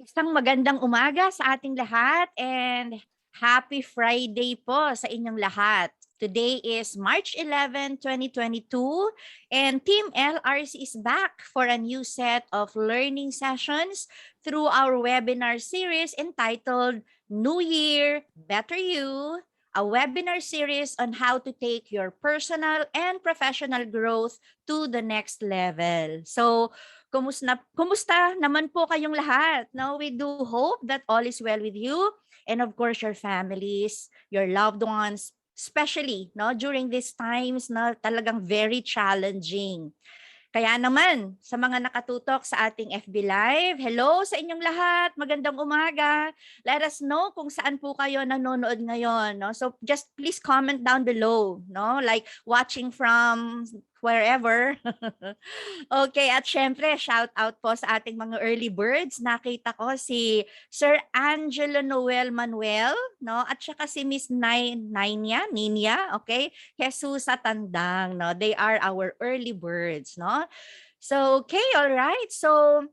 Isang magandang umaga sa ating lahat and happy Friday po sa inyong lahat. Today is March 11, 2022 and Team LRC is back for a new set of learning sessions through our webinar series entitled New Year, Better You, a webinar series on how to take your personal and professional growth to the next level. So, kumusta naman po kayong lahat? No, we do hope that all is well with you and of course your families, your loved ones, especially no during these times na talagang very challenging. Kaya naman, sa mga nakatutok sa ating FB Live, hello sa inyong lahat. Magandang umaga. Let us know kung saan po kayo nanonood ngayon. No? So just please comment down below. No? Like watching from wherever. Okay, at syempre, shout out po sa ating mga early birds. Nakita ko si Sir Angelo Noel Manuel, no? At saka si Miss Ninya, okay? Jesus sa Tandang, no? They are our early birds, no? So, okay, all right. So,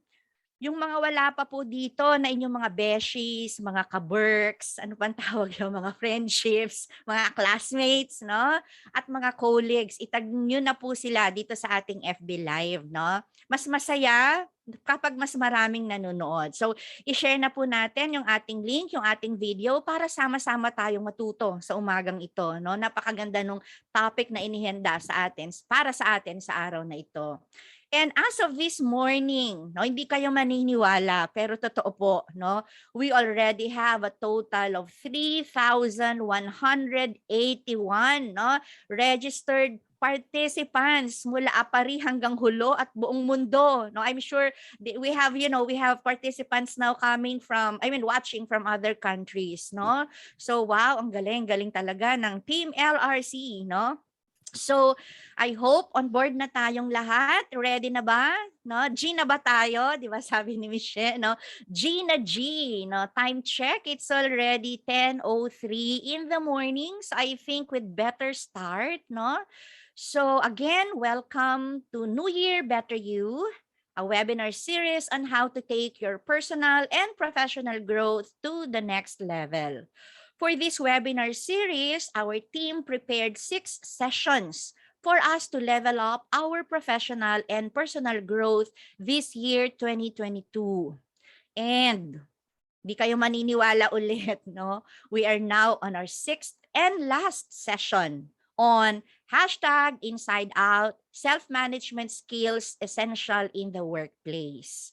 yung mga wala pa po dito na inyong mga beshies, mga ka-berks, ano pang tawag yung mga friendships, mga classmates, no? At mga colleagues, itag nyo na po sila dito sa ating FB Live, no? Mas masaya kapag mas maraming nanonood. So, i-share na po natin yung ating link, yung ating video para sama-sama tayong matuto sa umagang ito, no? Napakaganda nung topic na inihanda sa atin, para sa atin sa araw na ito. And as of this morning, no, hindi kayo maniniwala, pero totoo po, no? We already have a total of 3,181, no, registered participants mula Apari hanggang Hulo at buong mundo. No, I'm sure we have, we have participants now coming from, watching from other countries, no? So wow, ang galing talaga ng Team LRC, no? So, I hope on board na tayong lahat. Ready na ba? No, G na ba tayo? 'Di ba sabi ni Michelle, no? G na G, no? Time check, it's already 10:03 in the morning. So I think we'd better start, no? So again, welcome to New Year Better You, a webinar series on how to take your personal and professional growth to the next level. For this webinar series, our team prepared 6 sessions for us to level up our professional and personal growth this year 2022. And di kayo maniniwala ulit, no? We are now on our 6th and last session on Hashtag Inside Out, self-management skills essential in the workplace.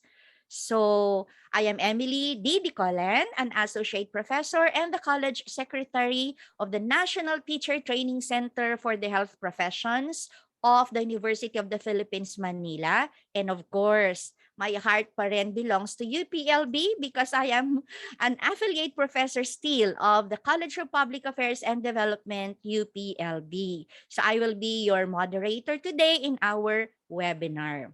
So, I am Emily D. Dicolen, an associate professor and the college secretary of the National Teacher Training Center for the Health Professions of the University of the Philippines, Manila. And of course, my heart pa rin belongs to UPLB because I am an affiliate professor still of the College of Public Affairs and Development, UPLB. So I will be your moderator today in our webinar.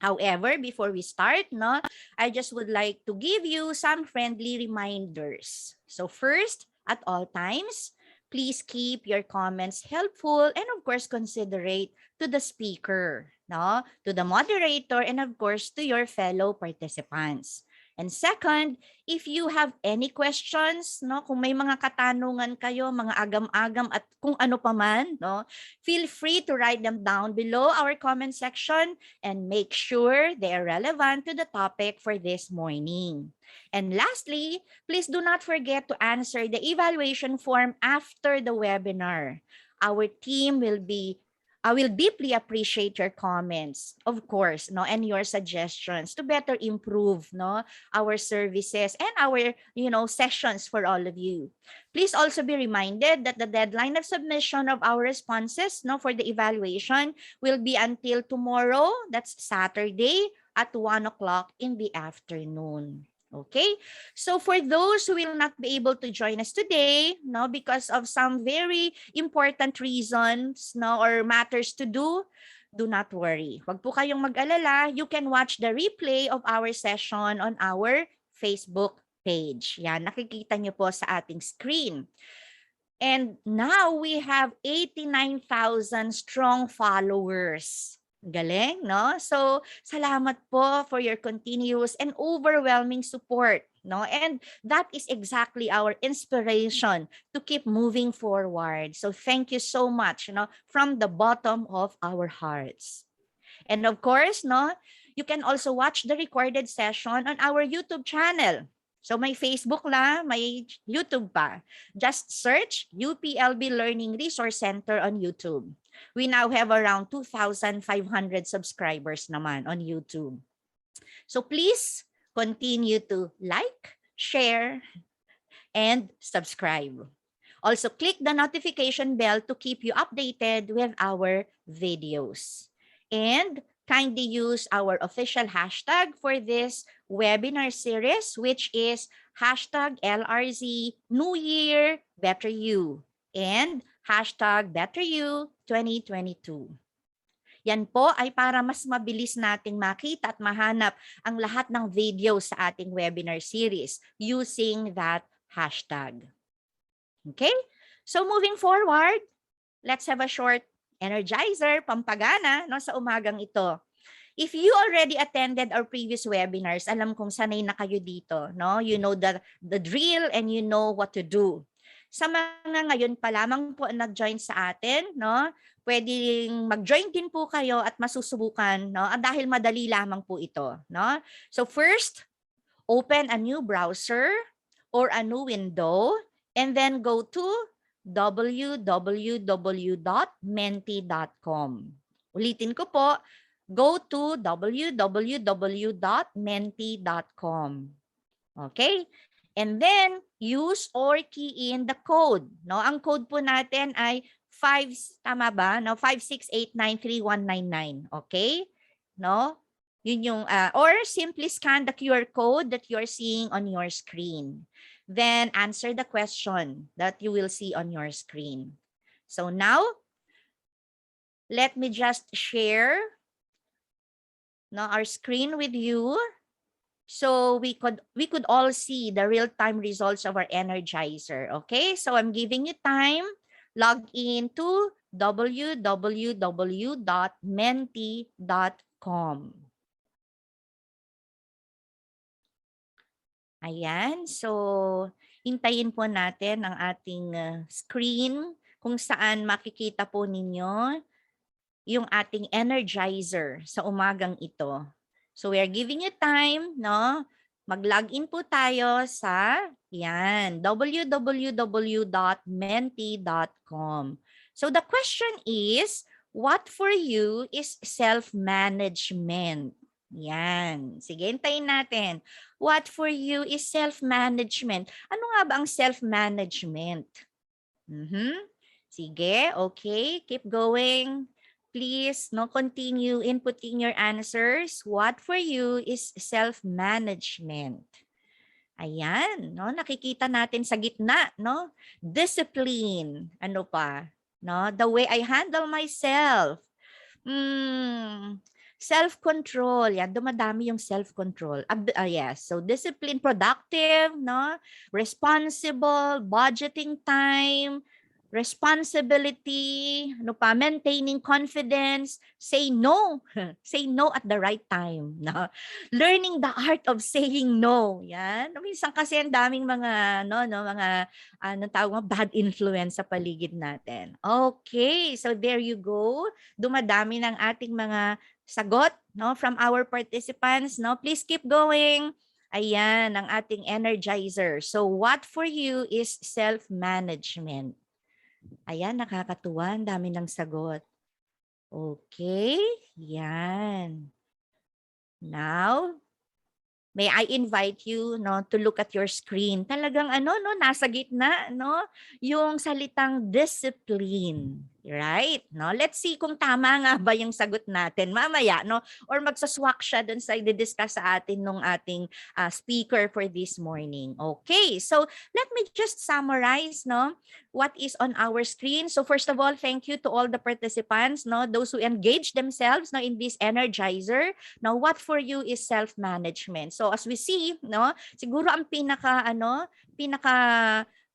However, before we start, no, I just would like to give you some friendly reminders. So first, at all times, please keep your comments helpful and of course considerate to the speaker, no, to the moderator, and of course to your fellow participants. And second, if you have any questions, no, kung may mga katanungan kayo, mga agam-agam at kung ano pa man, no, feel free to write them down below our comment section and make sure they are relevant to the topic for this morning. And lastly, please do not forget to answer the evaluation form after the webinar. Our team will be I will deeply appreciate your comments, of course, no, and your suggestions to better improve, no, our services and our, sessions for all of you. Please also be reminded that the deadline of submission of our responses, no, for the evaluation will be until tomorrow, that's Saturday, at 1 o'clock in the afternoon. Okay, so for those who will not be able to join us today, no, because of some very important reasons, no, or matters to do not worry. Huwag po kayong mag-alala. You can watch the replay of our session on our Facebook page. Yan, nakikita niyo po sa ating screen. And now we have 89,000 strong followers. Galing, no? So, salamat po for your continuous and overwhelming support, no? And that is exactly our inspiration to keep moving forward. So, thank you so much, from the bottom of our hearts. And of course, no, you can also watch the recorded session on our YouTube channel. So may Facebook la, may YouTube pa. Just search UPLB Learning Resource Center on YouTube. We now have around 2,500 subscribers naman on YouTube. So please continue to like, share, and subscribe. Also, click the notification bell to keep you updated with our videos. And kindly use our official hashtag for this webinar series, which is hashtag LRZ New Year Better You and hashtag Better You 2022. Yan po ay para mas mabilis nating makita at mahanap ang lahat ng video sa ating webinar series using that hashtag. Okay? So moving forward, let's have a short energizer, pampagana, no, sa umagang ito. If you already attended our previous webinars, alam kong sanay na kayo dito, no? You know the drill and you know what to do. Sa mga ngayon pa lamang po nag-join sa atin, no? Pwedeng mag-join din po kayo at masusubukan, no? Dahil madali lamang po ito, no? So first, open a new browser or a new window and then go to www.menti.com. Ulitin ko po, go to www.menti.com. Okay? And then, use or key in the code. No? Ang code po natin ay 56893199. Okay? No? Yun yung, or simply scan the QR code that you're seeing on your screen. Then answer the question that you will see on your screen. So now, let me just share our screen with you. So we could all see the real-time results of our energizer. Okay, so I'm giving you time. Log in to www.menti.com. Ayan, so hintayin po natin ang ating screen kung saan makikita po ninyo yung ating energizer sa umagang ito. So we are giving you time, no? Mag-login po tayo sa www.menti.com. So the question is, what for you is self-management? Yan. Sige, hintayin natin. What for you is self-management? Ano nga ba ang self-management? Sige, okay. Keep going. Please, no, continue inputting your answers. What for you is self-management? Ayan, no, nakikita natin sa gitna, no? Discipline, ano pa? No, the way I handle myself. Self-control. Yan, dumadami yung self-control. Yes, so discipline, productive, no? Responsible, budgeting time, responsibility, ano pa, maintaining confidence, say no. Say no at the right time, no? Learning the art of saying no. Yan. Minsan kasi ang daming mga mga tawag mo, bad influence sa paligid natin. Okay, so there you go. Dumadami ng ating mga sagot, no, from our participants, no. Please keep going. Ayan, ang ating energizer. So what for you is self-management? Ayan, nakakatuwa. Ang dami ng sagot. Okay, yan. Now, may I invite you, no, to look at your screen. Talagang nasa gitna, no, yung salitang discipline, right? No, let's see kung tama nga ba yung sagot natin mamaya, no, or magsaswak siya dun sa i-discuss sa atin nung ating speaker for this morning. Okay, so let me just summarize, no, what is on our screen. So first of all, thank you to all the participants, no, those who engage themselves, no, in this energizer. Now, what for you is self-management? So as we see, no, siguro ang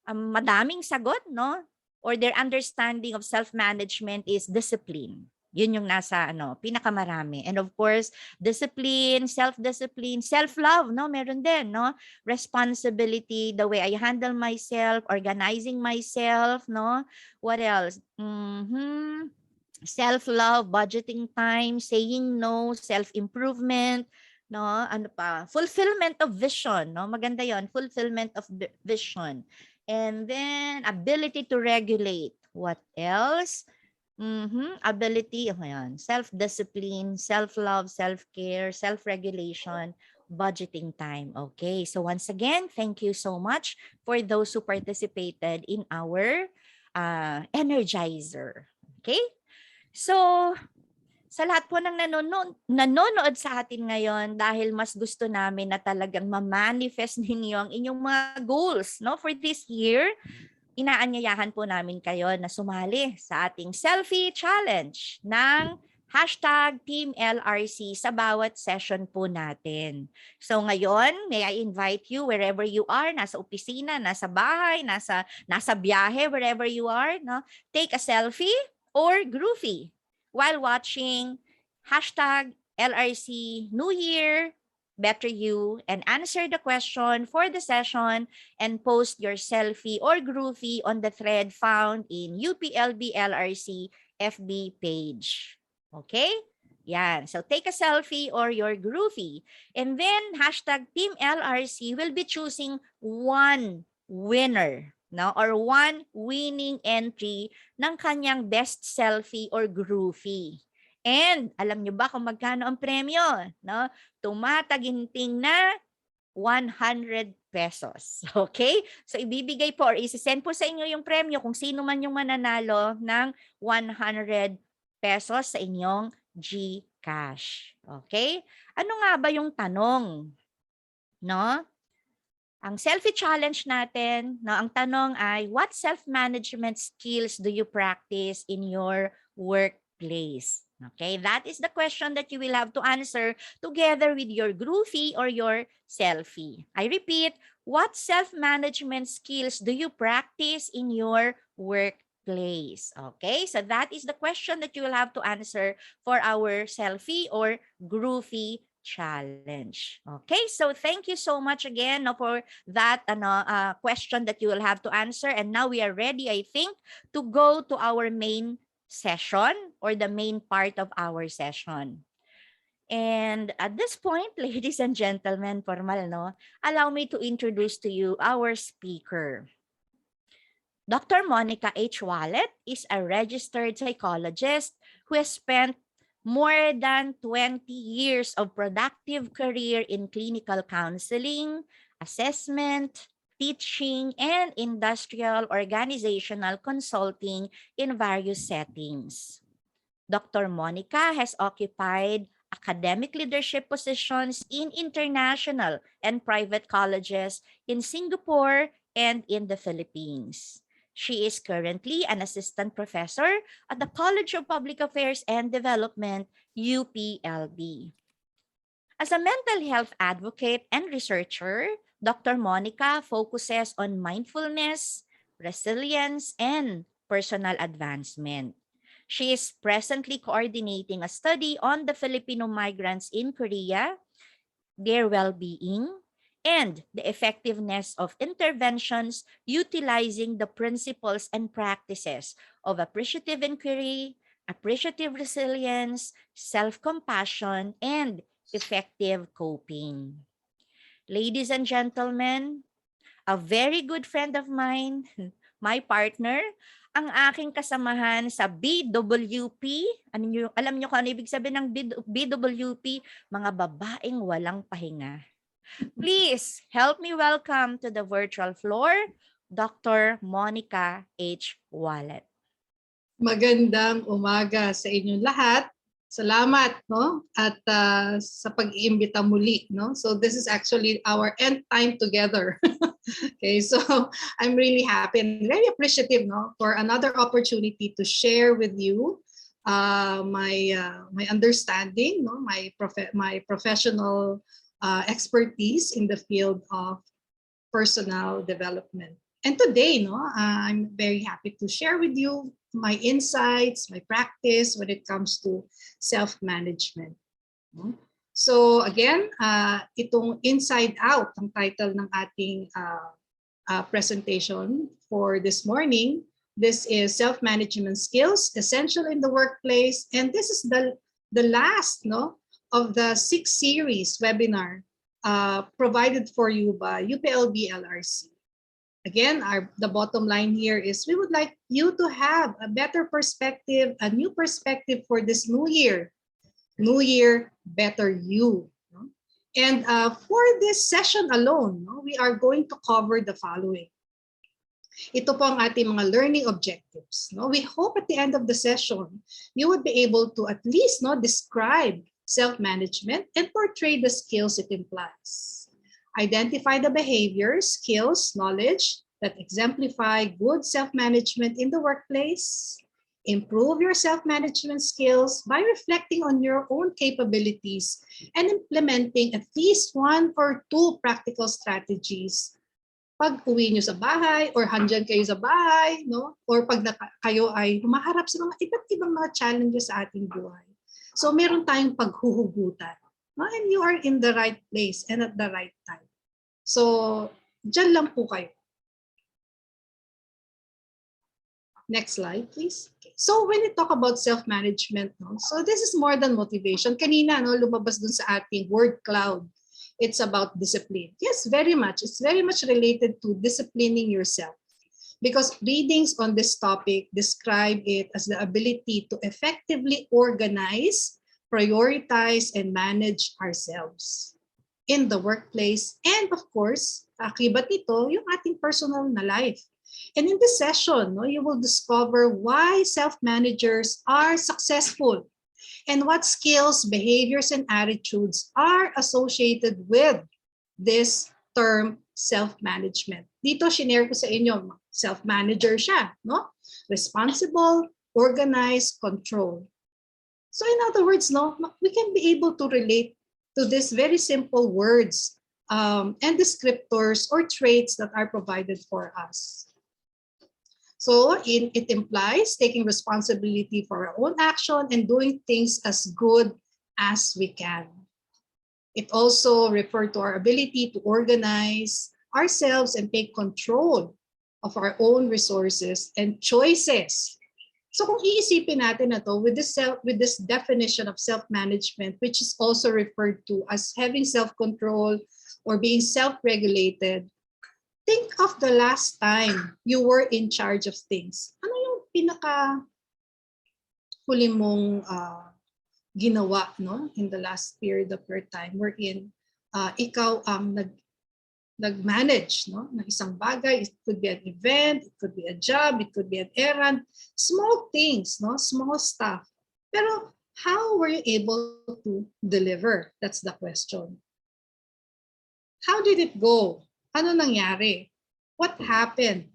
madaming sagot, no, or their understanding of self-management is discipline. Yun yung nasa pinakamarami. And of course, discipline, self-discipline, self-love, no, meron din, no, responsibility, the way I handle myself, organizing myself, no, what else? Self-love, budgeting time, saying no, self-improvement, no, ano pa, fulfillment of vision, no, maganda yon, fulfillment of vision. And then ability to regulate. What else? Ability, self-discipline, self-love, self-care, self-regulation, budgeting time. Okay, so once again, thank you so much for those who participated in our energizer. Okay, so sa lahat po ng nanonood sa atin ngayon, dahil mas gusto namin na talagang ma-manifest ninyo ang inyong mga goals, no, for this year, inaanyayahan po namin kayo na sumali sa ating selfie challenge ng #TeamLRC sa bawat session po natin. So ngayon, may I invite you wherever you are, nasa opisina, nasa bahay, nasa biyahe, wherever you are, no, take a selfie or groovy while watching #LRC New Year, Better You, and answer the question for the session and post your selfie or groovy on the thread found in UPLB LRC FB page. Okay? Yan. So take a selfie or your groovy. And then #TeamLRC will be choosing one winner, no, or one winning entry ng kanyang best selfie or groovy. And alam nyo ba kung magkano ang premyo? No? Tumataginting na 100 pesos. Okay? So ibibigay po or isi-send po sa inyo yung premyo kung sino man yung mananalo ng 100 pesos sa inyong GCash. Okay? Ano nga ba yung tanong? No? Ang selfie challenge natin, no, ang tanong ay, what self-management skills do you practice in your workplace? Okay, that is the question that you will have to answer together with your groovy or your selfie. I repeat, what self-management skills do you practice in your workplace? Okay, so that is the question that you will have to answer for our selfie or groovy challenge. Okay, so thank you so much again, no, for that question that you will have to answer. And now we are ready, I think, to go to our main session or the main part of our session. And at this point, ladies and gentlemen, formal, no, allow me to introduce to you our speaker. Dr. Monica H. Walet is a registered psychologist who has spent more than 20 years of productive career in clinical counseling, assessment, teaching, and industrial organizational consulting in various settings. Dr. Monica has occupied academic leadership positions in international and private colleges in Singapore and in the Philippines. She is currently an assistant professor at the College of Public Affairs and Development, UPLB. As a mental health advocate and researcher, Dr. Monica focuses on mindfulness, resilience, and personal advancement. She is presently coordinating a study on the Filipino migrants in Korea, their well-being, and the effectiveness of interventions utilizing the principles and practices of appreciative inquiry, appreciative resilience, self-compassion, and effective coping. Ladies and gentlemen, a very good friend of mine, my partner, ang aking kasamahan sa BWP. Alam niyo kung ano ibig sabihin ng BWP? Mga babaeng walang pahinga. Please help me welcome to the virtual floor, Dr. Monica H. Walet. Magandang umaga sa inyong lahat. Salamat, no? At sa pag-iimbita muli, no? So this is actually our end time together. Okay, so I'm really happy and very appreciative, no, for another opportunity to share with you my understanding, no, my professional expertise in the field of personal development. And today, no, I'm very happy to share with you my insights, my practice when it comes to self-management. No? So again, itong Inside Out, ang title ng ating presentation for this morning. This is Self-Management Skills, Essential in the Workplace. And this is the last, no, of the 6 series webinar provided for you by UPLB LRC. Again, the bottom line here is we would like you to have a better perspective, a new perspective for this new year. New year, better you. No? And for this session alone, no, we are going to cover the following. Ito po ang ating mga learning objectives. No? We hope at the end of the session, you would be able to at least, no, describe self-management and portray the skills it implies. Identify the behaviors, skills, knowledge that exemplify good self-management in the workplace. Improve your self-management skills by reflecting on your own capabilities and implementing at least 1 or 2 practical strategies. Pag uwi nyo sa bahay or handyan kayo sa bahay, no? Or pag kayo ay humaharap sa mga iba't ibang mga challenges sa ating buhay. So meron tayong paghuhugutan. No? And you are in the right place and at the right time. So dyan lang po kayo. Next slide, please. Okay. So when we talk about self-management, no, so this is more than motivation. Kanina, no, lumabas dun sa ating word cloud. It's about discipline. Yes, very much. It's very much related to disciplining yourself. Because readings on this topic describe it as the ability to effectively organize, prioritize, and manage ourselves in the workplace. And of course, akibat nito, yung ating personal na life. And in this session, no, you will discover why self-managers are successful and what skills, behaviors, and attitudes are associated with this term self-management. Dito, shinare ko sa inyo, self-manager siya, no? Responsible, organized, control. So in other words, no, we can be able to relate to these very simple words and descriptors or traits that are provided for us. So it implies taking responsibility for our own action and doing things as good as we can. It also refers to our ability to organize ourselves and take control of our own resources and choices. So kung iisipin natin na to with this definition of self-management, which is also referred to as having self-control or being self-regulated, think of the last time you were in charge of things. Ano yung pinaka huli mong ginawa, no, in the last period of your time wherein ikaw ang nag-manage, no, ng isang bagay. It could be an event, it could be a job, it could be an errand, small things, no, small stuff. Pero how were you able to deliver? That's the question. How did it go? Ano nangyari? What happened?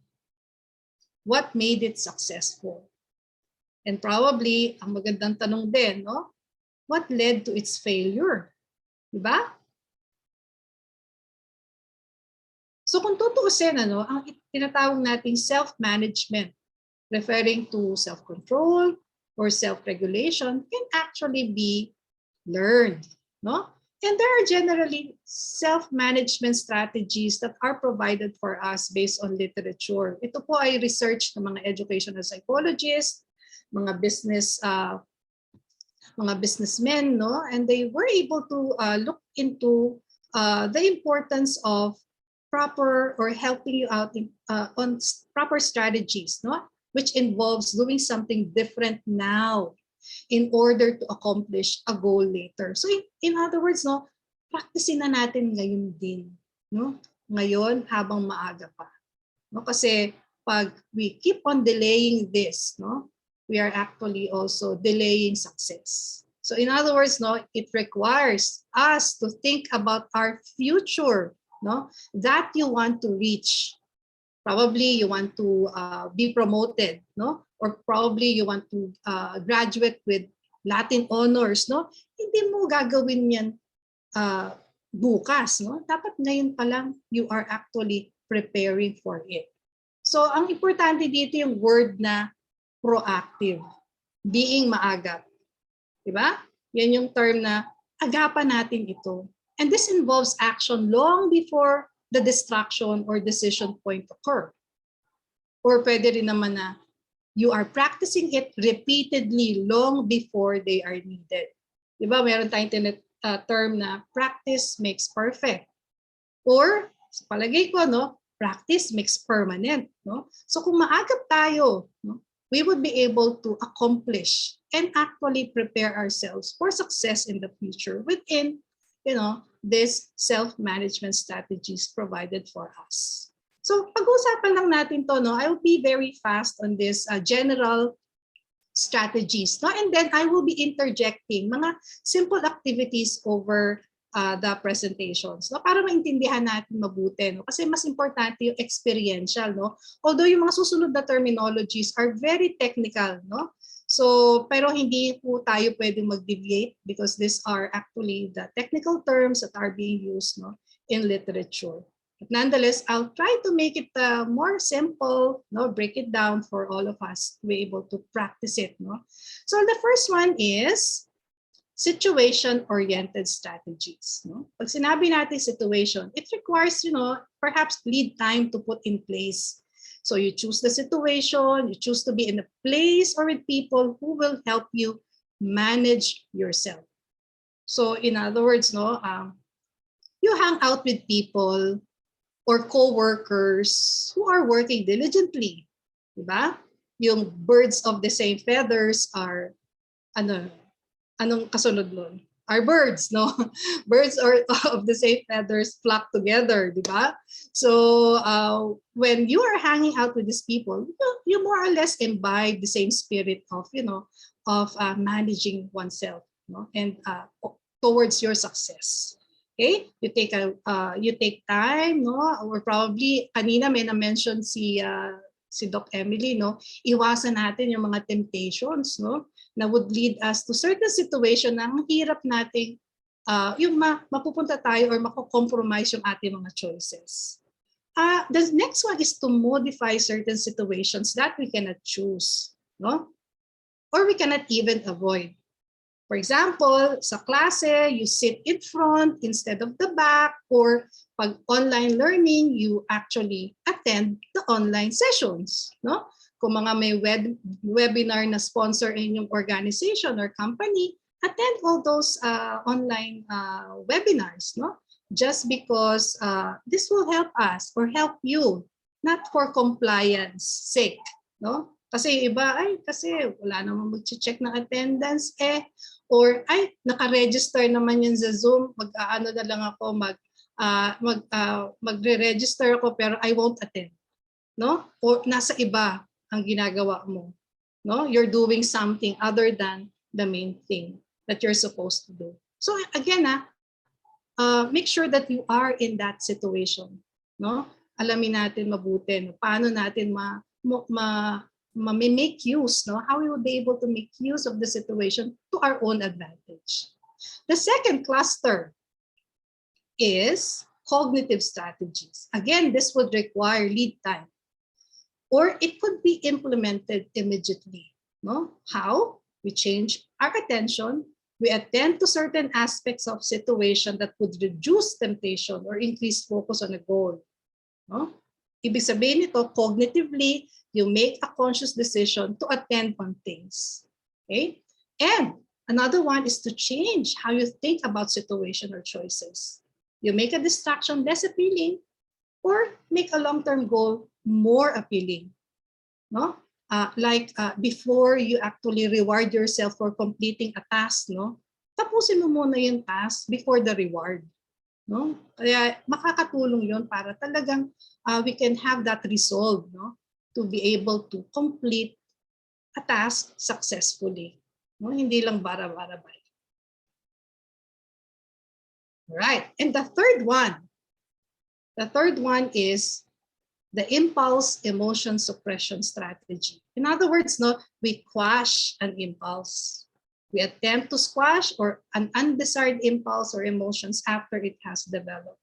What made it successful? And probably, ang magandang tanong din, no? What led to its failure? Diba? So kung tutuusin, ano, ang tinatawag nating self-management, referring to self-control or self-regulation, can actually be learned, no? And there are generally self-management strategies that are provided for us based on literature. Ito po ay research ng mga educational psychologists, mga businessmen, no? And they were able to look into the importance of proper or helping you out on proper strategies, no? Which involves doing something different now in order to accomplish a goal later. So in other words, no, practicein na natin ngayon din, no? Ngayon habang maaga pa. No? Kasi pag we keep on delaying this, no, we are actually also delaying success. So in other words, no, it requires us to think about our future, no, that you want to reach. Probably you want to be promoted, no, or probably you want to graduate with Latin honors, no. Hindi mo gagawin yan bukas, no. Dapat ngayon pa lang you are actually preparing for it. So ang importante dito yung word na proactive, being maagap. Diba? Yan yung term na agapan natin ito. And this involves action long before the distraction or decision point occur. Or pwede rin naman na you are practicing it repeatedly long before they are needed. Diba? Meron tayong term na practice makes perfect. Or, sa palagay ko, no, practice makes permanent. No? So kung maagap tayo, no, we would be able to accomplish and actually prepare ourselves for success in the future within, you know, these self-management strategies provided for us. So pag-usapan lang natin to, no, I will be very fast on this general strategies, no, and then I will be interjecting mga simple activities over the presentations, no, para maintindihan natin mabuti, no, kasi mas importante yung experiential, no, although yung mga susunod na terminologies are very technical, no. So, pero hindi po tayo pwedeng mag-deviate because these are actually the technical terms that are being used, no, in literature. But nonetheless, I'll try to make it more simple, no, break it down for all of us to be able to practice it, no. So the first one is situation-oriented strategies, no. Pag sinabi natin situation, it requires, you know, perhaps lead time to put in place. So you choose the situation, you choose to be in a place or with people who will help you manage yourself. So in other words, no, you hang out with people or co-workers who are working diligently, diba? Yung birds of the same feathers are, anong kasunod nun? Are birds, no? Birds are of the same feathers flock together, di ba? So when you are hanging out with these people, you more or less imbibe the same spirit of, you know, of managing oneself, no, and towards your success. Okay, you take time, no, or probably kanina may na-mention si Doc Emily, no, iwasan natin yung mga temptations, no, na would lead us to certain situation na ang hirap nating yung mapupunta tayo or mako-compromise yung ating mga choices. The next one is to modify certain situations that we cannot choose, no? Or we cannot even avoid. For example, sa klase, you sit in front instead of the back, or pag online learning, you actually attend the online sessions, no? Kung mga may webinar na sponsor in yung organization or company, attend all those online webinars, no? just because this will help us or help you, not for compliance sake, no? Kasi iba, ay, kasi wala namang mag-check ng attendance or ay, naka-register naman yun sa Zoom, mag-aano na lang ako, magre-register ako pero I won't attend, no? Or nasa iba ang ginagawa mo, no? You're doing something other than the main thing that you're supposed to do. So again, make sure that you are in that situation, no? Alamin natin mabuti, no? Paano natin make use, no? How we will be able to make use of the situation to our own advantage. The second cluster is cognitive strategies. Again, this would require lead time, or it could be implemented immediately, no? How? We change our attention. We attend to certain aspects of situation that would reduce temptation or increase focus on a goal. No? Ibig sabihin nito, cognitively, you make a conscious decision to attend on things. Okay? And another one is to change how you think about situation or choices. You make a distraction less appealing or make a long-term goal more appealing. No? Before you actually reward yourself for completing a task, no? Tapusin mo muna yung task before the reward, no? Kaya makakatulong yon para talagang we can have that resolve, no? To be able to complete a task successfully, no? Hindi lang bara-bara-bay. Right. And the third one is the impulse emotion suppression strategy. In other words, no, we quash an impulse. We attempt to squash or an undesired impulse or emotions after it has developed.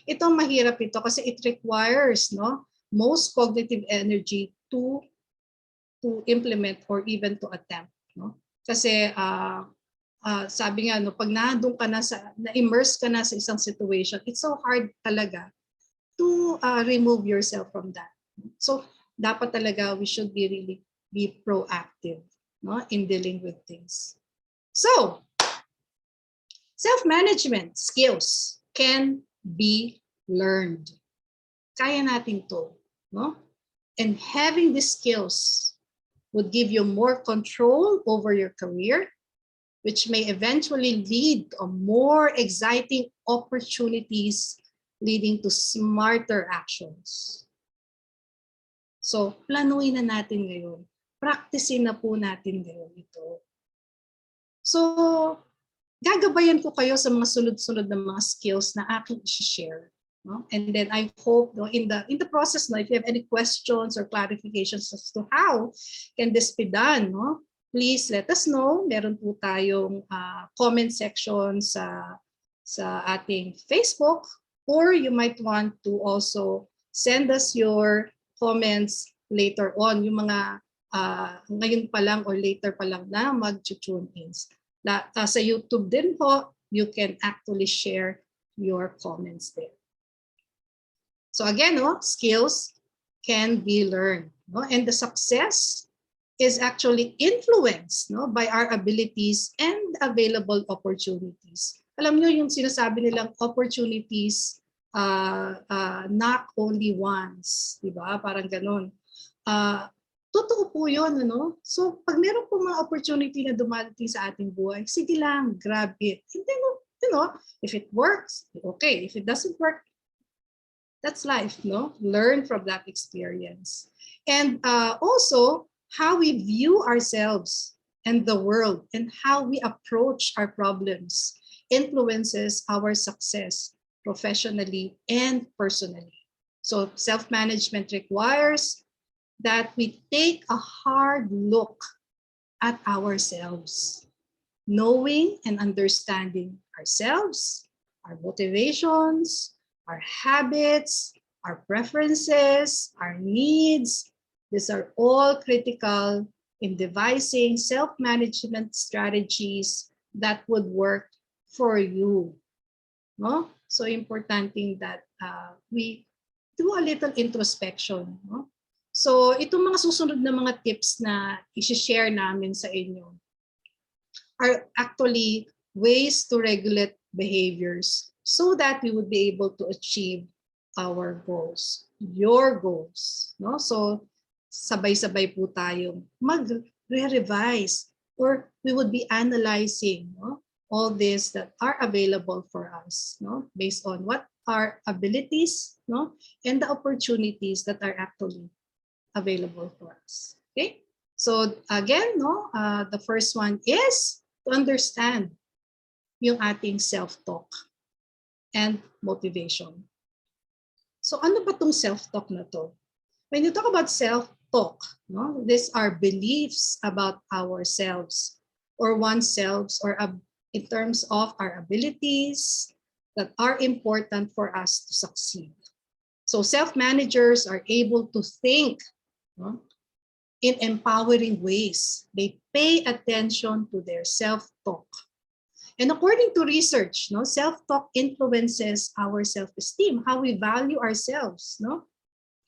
Ito mahirap ito kasi it requires, no, most cognitive energy to implement or even to attempt, no? Kasi sabi nga, no, pag na-immerse ka na sa isang situation, it's so hard talaga to remove yourself from that. So dapat talaga we should be proactive, no, in dealing with things. So self-management skills can be learned. Kaya natin to, no? And having these skills would give you more control over your career, which may eventually lead to more exciting opportunities leading to smarter actions. So, planuin na natin ngayon. Practicein na po natin ngayon ito. So, gagabayan ko kayo sa mga sunod-sunod na mga skills na aking i-share. No? And then I hope, no, in the process, no, if you have any questions or clarifications as to how can this be done, no, please let us know. Meron po tayong comment section sa ating Facebook, or you might want to also send us your comments later on, yung mga ngayon pa lang or later pa lang na mag-tune in. Sa YouTube din po, you can actually share your comments there. So again, no, skills can be learned, no? And the success is actually influenced, no, by our abilities and available opportunities. Alam nyo yung sinasabi nilang opportunities knock only once, di ba? Parang ganun. Totoo po yun, ano? So pag meron po mga opportunity na dumadating sa ating buhay, sige lang, grab it. And then, you know, if it works, okay. If it doesn't work, that's life, no? Learn from that experience. And also, how we view ourselves and the world and how we approach our problems influences our success professionally and personally. So self-management requires that we take a hard look at ourselves, knowing and understanding ourselves, our motivations, our habits, our preferences, our needs. These are all critical in devising self-management strategies that would work for you. No? So important that we do a little introspection. No? So itong mga susunod na mga tips na i-share namin sa inyo are actually ways to regulate behaviors so that we would be able to achieve our goals, your goals. No? So, sabay-sabay po tayong mag-revise or we would be analyzing, no, all this that are available for us, no, based on what are abilities, no, and the opportunities that are actually available for us. Okay? So again, no, the first one is to understand yung ating self-talk and motivation. So ano ba tong self-talk na to? When you talk about self-talk, no, these are beliefs about ourselves or oneself or in terms of our abilities that are important for us to succeed. So self-managers are able to think, no, in empowering ways. They pay attention to their self-talk. And according to research, no, self-talk influences our self-esteem, how we value ourselves. No?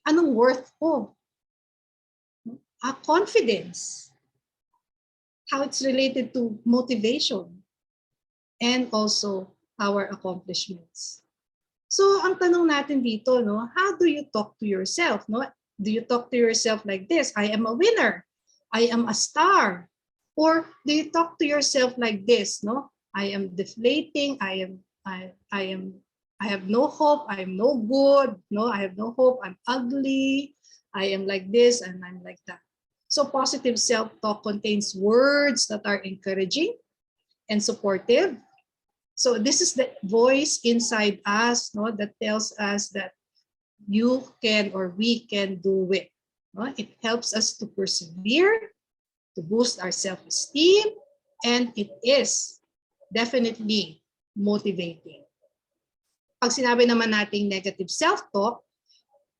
Anong worth ko? Our confidence, how it's related to motivation, and also our accomplishments. So ang tanong natin dito, no, how do you talk to yourself? No? Do you talk to yourself like this? I am a winner. I am a star. Or do you talk to yourself like this? No? I am deflating. I have no hope. I am no good. No, I have no hope. I'm ugly. I am like this and I'm like that. So positive self-talk contains words that are encouraging and supportive. So this is the voice inside us, no, that tells us that you can or we can do it. No? It helps us to persevere, to boost our self-esteem, and it is definitely motivating. Pag sinabi naman nating negative self-talk,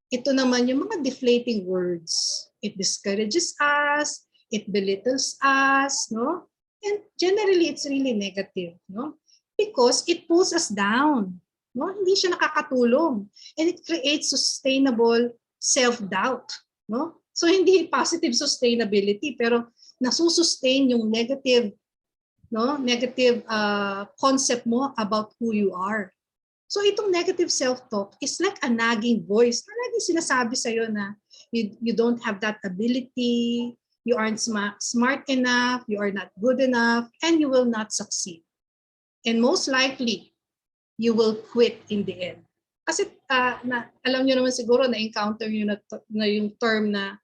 ito naman yung mga deflating words. It discourages us, it belittles us, no? And generally, it's really negative, no? Because it pulls us down, no? Hindi siya nakakatulong. And it creates sustainable self-doubt, no? So hindi positive sustainability, pero nasusustain yung negative, no, negative concept mo about who you are. So itong negative self-talk is like a nagging voice na lagi sinasabi sa'yo na you don't have that ability, you aren't smart enough, you are not good enough, and you will not succeed. And most likely, you will quit in the end. Kasi alam nyo naman siguro na-encounter nyo na yung term na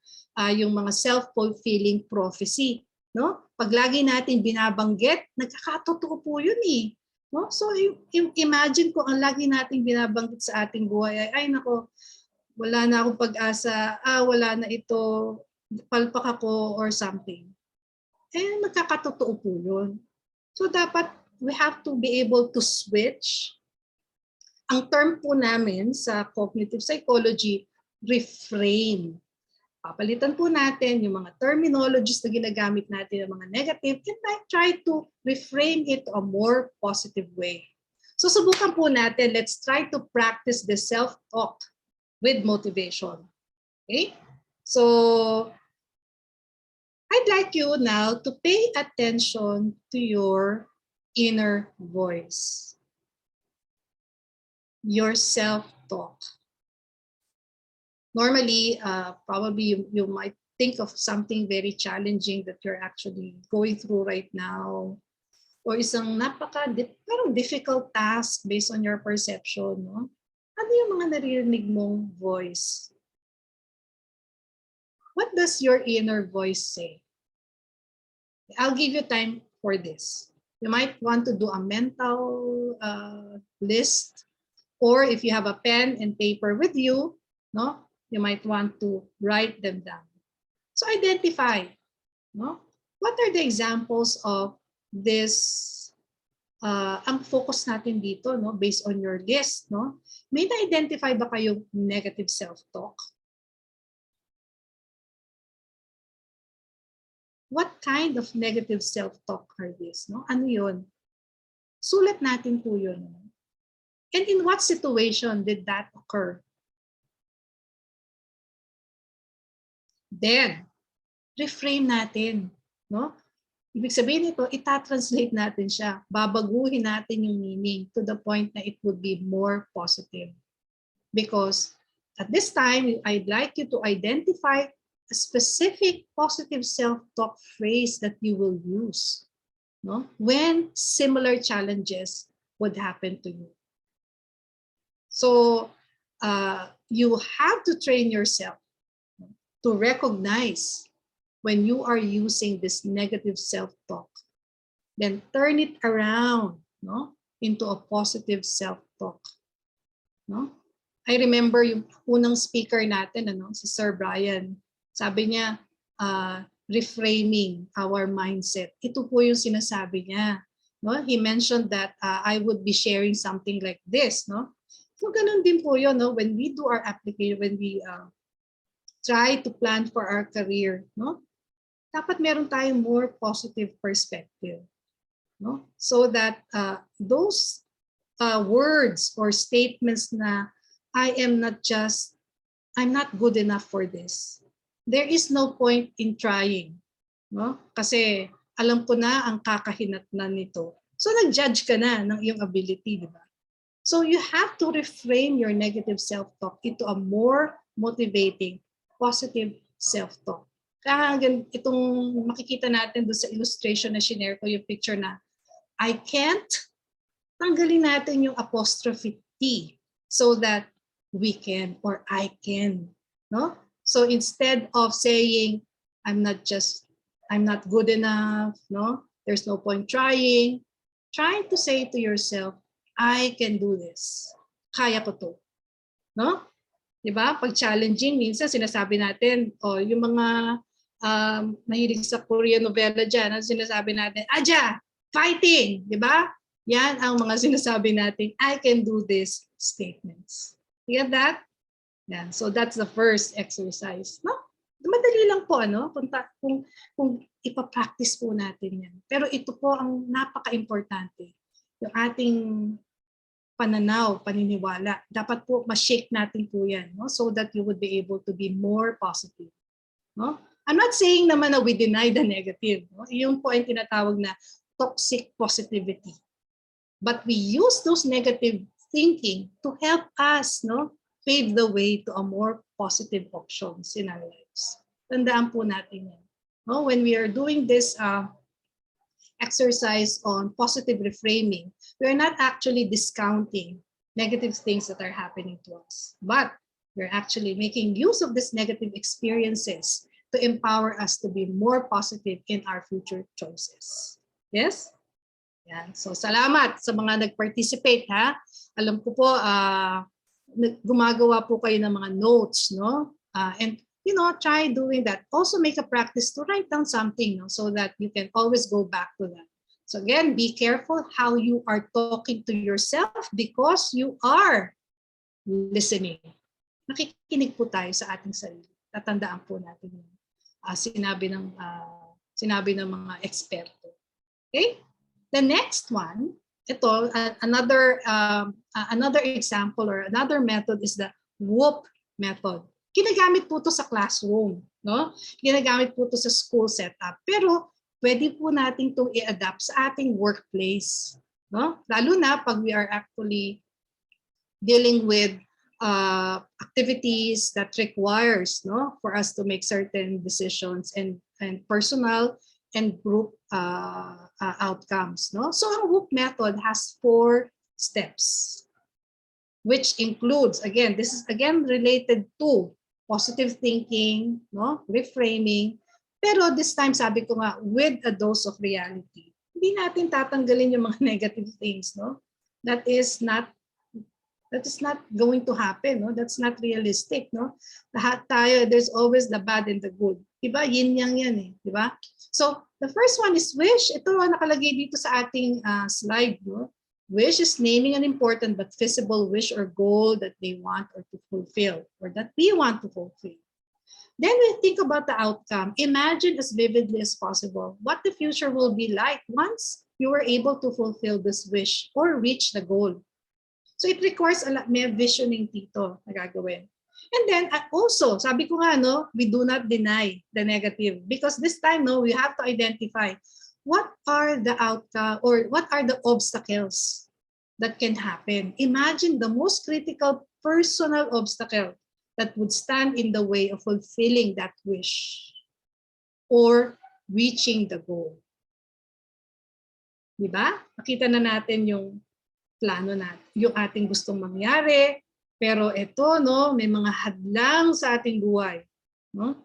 yung mga self-fulfilling prophecy. No? Pag lagi natin binabanggit, nagkakatotoo po yun eh. No? So imagine ko ang lagi nating binabanggit sa ating buhay ay nako, wala na akong pag-asa, wala na ito, palpak ako or something. Eh magkakatotoo po yun. So dapat we have to be able to switch. Ang term po namin sa cognitive psychology, reframe. Papalitan po natin yung mga terminologies na ginagamit natin, yung mga negative, and try to reframe it to a more positive way. So subukan po natin, let's try to practice the self-talk with motivation. Okay? So I'd like you now to pay attention to your inner voice. Your self-talk. Normally, probably you might think of something very challenging that you're actually going through right now, or isang parang difficult task based on your perception. No? Ano yung mga naririnig mong voice? What does your inner voice say? I'll give you time for this. You might want to do a mental list, or if you have a pen and paper with you, no? You might want to write them down. So identify, no? What are the examples of this? Ang focus natin dito, no? Based on your list, no? May na-identify ba kayong negative self-talk? What kind of negative self-talk are these? No? Ano yun? Sulat natin po yun. And in what situation did that occur? Then, reframe natin. No? Ibig sabihin nito, ita-translate natin siya. Babaguhin natin yung meaning to the point na it would be more positive. Because at this time, I'd like you to identify a specific positive self-talk phrase that you will use, no, when similar challenges would happen to you. So you have to train yourself to recognize when you are using this negative self-talk. Then turn it around, no, into a positive self-talk. No? I remember yung unang speaker natin, si Sir Brian. Sabi niya, reframing our mindset. Ito po yung sinasabi niya. No? He mentioned that I would be sharing something like this. No? So ganun din po yun. No? When we do our application, when we try to plan for our career, no? Dapat meron tayong more positive perspective. No? So that those words or statements na I'm not good enough for this. There is no point in trying. No? Kasi alam ko na ang kakahinatnan nito. So nag-judge ka na ng iyong ability, di ba? So you have to reframe your negative self-talk into a more motivating, positive self-talk. Kaya itong makikita natin doon sa illustration na shinare ko, yung picture na I can't, tanggalin natin yung apostrophe T so that we can or I can. No? So instead of saying, I'm not good enough, no? There's no point trying to say to yourself, I can do this. Kaya ko to. No? Diba? Pag challenging, minsan sinasabi natin, yung mga mahilig sa Korean novela dyan, sinasabi natin, Aja, fighting! Diba? Yan ang mga sinasabi natin, I can do this statements. You get that? Yan. So that's the first exercise. No? Madali lang po, kung ipapractice po natin yan. Pero ito po ang napaka-importante. Yung ating pananaw, paniniwala. Dapat po ma-shake natin po yan, no? So that you would be able to be more positive. No? I'm not saying naman na we deny the negative. No? Yung po ang tinatawag na toxic positivity. But we use those negative thinking to help us, no, pave the way to a more positive options in our lives. Tandaan po natin yan. No? When we are doing this exercise on positive reframing, we are not actually discounting negative things that are happening to us, but we're actually making use of these negative experiences to empower us to be more positive in our future choices. Yes? Yan. So salamat sa mga nag-participate, ha. Alam ko po gumagawa po kayo ng mga notes, no? And try doing that. Also make a practice to write down something, no, so that you can always go back to that. So again, be careful how you are talking to yourself because you are listening. Nakikinig po tayo sa ating sarili. Tatandaan po natin yung sinabi ng mga eksperto. Okay? The next one, ito, another example or another method is the WHOOP method. Ginagamit po ito sa classroom, no? Ginagamit po ito sa school setup. Pero pwede po natin itong i-adapt sa ating workplace, no? Lalo na pag we are actually dealing with activities that requires, no, for us to make certain decisions and personal and group outcomes, no? So ang WHOOP method has 4 steps, which includes, again, this is again related to positive thinking, no, reframing, pero this time sabi ko nga with a dose of reality. Hindi natin tatanggalin yung mga negative things, no? That is not going to happen, no? That's not realistic, no? Lahat tayo, there's always the bad and the good. Diba? Yin yang yan eh, diba? So the first one is wish. Ito nakalagay dito sa ating slide, no? Wish is naming an important but feasible wish or goal that they want or to fulfill or that we want to fulfill. Then we think about the outcome. Imagine as vividly as possible what the future will be like once you were able to fulfill this wish or reach the goal. So it requires a lot, may visioning dito na gagawin. And then also, sabi ko nga, no, we do not deny the negative because this time, no, we have to identify what are the outcome or what are the obstacles that can happen? Imagine the most critical personal obstacle that would stand in the way of fulfilling that wish or reaching the goal. Di ba? Nakita na natin yung plano natin, yung ating gustong mangyari, pero ito, no, may mga hadlang sa ating buhay. No?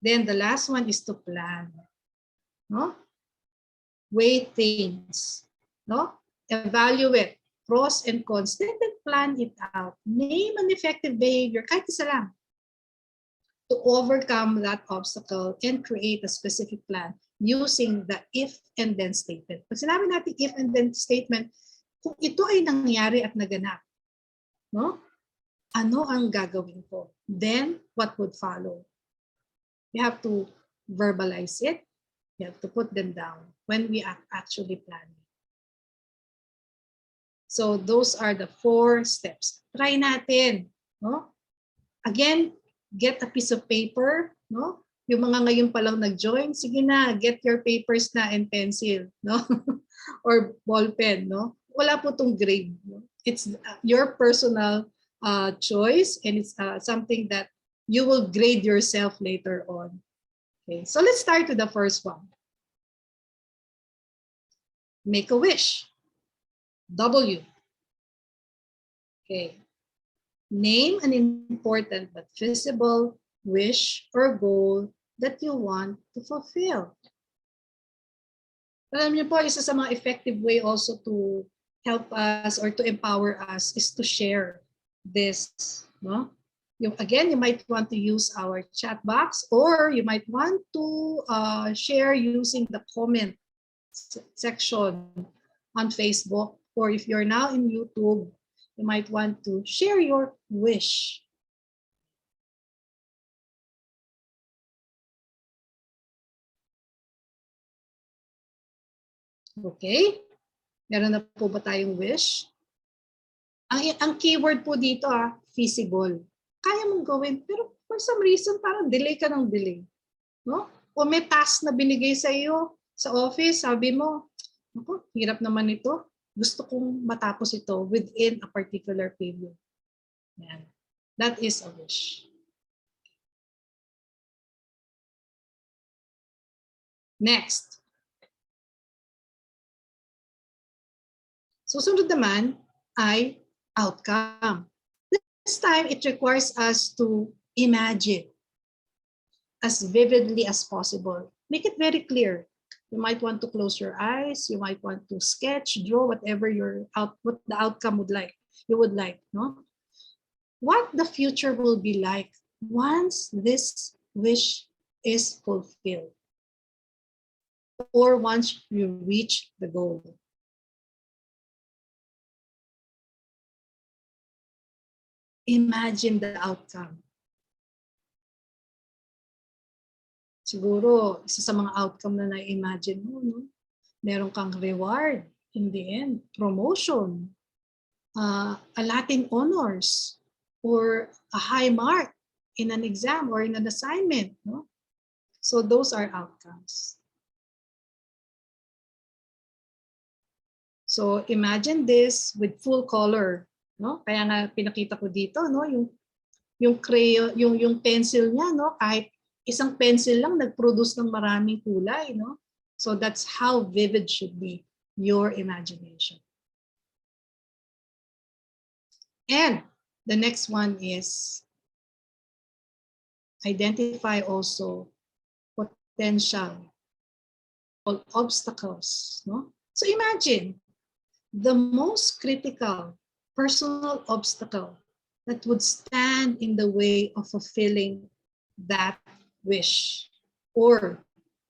Then the last one is to plan. No? Weigh things. No? Evaluate pros and cons. Then plan it out. Name an effective behavior, kahit isa lang, to overcome that obstacle and create a specific plan using the if and then statement. Pag sinabi natin if and then statement, kung ito ay nangyari at naganap, no? Ano ang gagawin ko? Then, what would follow? You have to verbalize it. You have to put them down when we are actually planning. So those are the 4 steps. Try natin. No? Again, get a piece of paper. No? Yung mga ngayon pa lang nag-join, sige na, get your papers na and pencil. No? Or ball pen. No? Wala po itong grade. No? It's your personal choice, and it's something that you will grade yourself later on. Okay, so let's start with the first one. Make a wish. W. Okay. Name an important but feasible wish or goal that you want to fulfill. Alam niyo po, isa sa mga effective way also to help us or to empower us is to share this. No? Again, you might want to use our chat box, or you might want to share using the comment section on Facebook, or if you're now in YouTube, you might want to share your wish. Okay? Meron na po ba tayong wish? Ang keyword po dito, feasible. Kaya mong gawin, pero for some reason, parang delay ka ng delay. No? O may task na binigay sa iyo sa office, sabi mo, ako, hirap naman ito. Gusto kong matapos ito within a particular period. Yan. That is a wish. Next. Susunod naman ay outcome. This time, it requires us to imagine as vividly as possible. Make it very clear. You might want to close your eyes. You might want to sketch, draw whatever what the outcome would like. You would like, no? What the future will be like once this wish is fulfilled, or once you reach the goal. Imagine the outcome. Siguro, isa sa mga outcome na na-imagine mo, no? Meron kang reward in the end, promotion, a Latin honors, or a high mark in an exam or in an assignment. No? So those are outcomes. So imagine this with full color. No? Kaya nga pinakita ko dito, no? yung crayon, yung pencil niya, no? Kahit isang pencil lang nag-produce ng maraming kulay, no? So that's how vivid should be your imagination. And the next one is identify also potential obstacles, no? So imagine the most critical personal obstacle that would stand in the way of fulfilling that wish or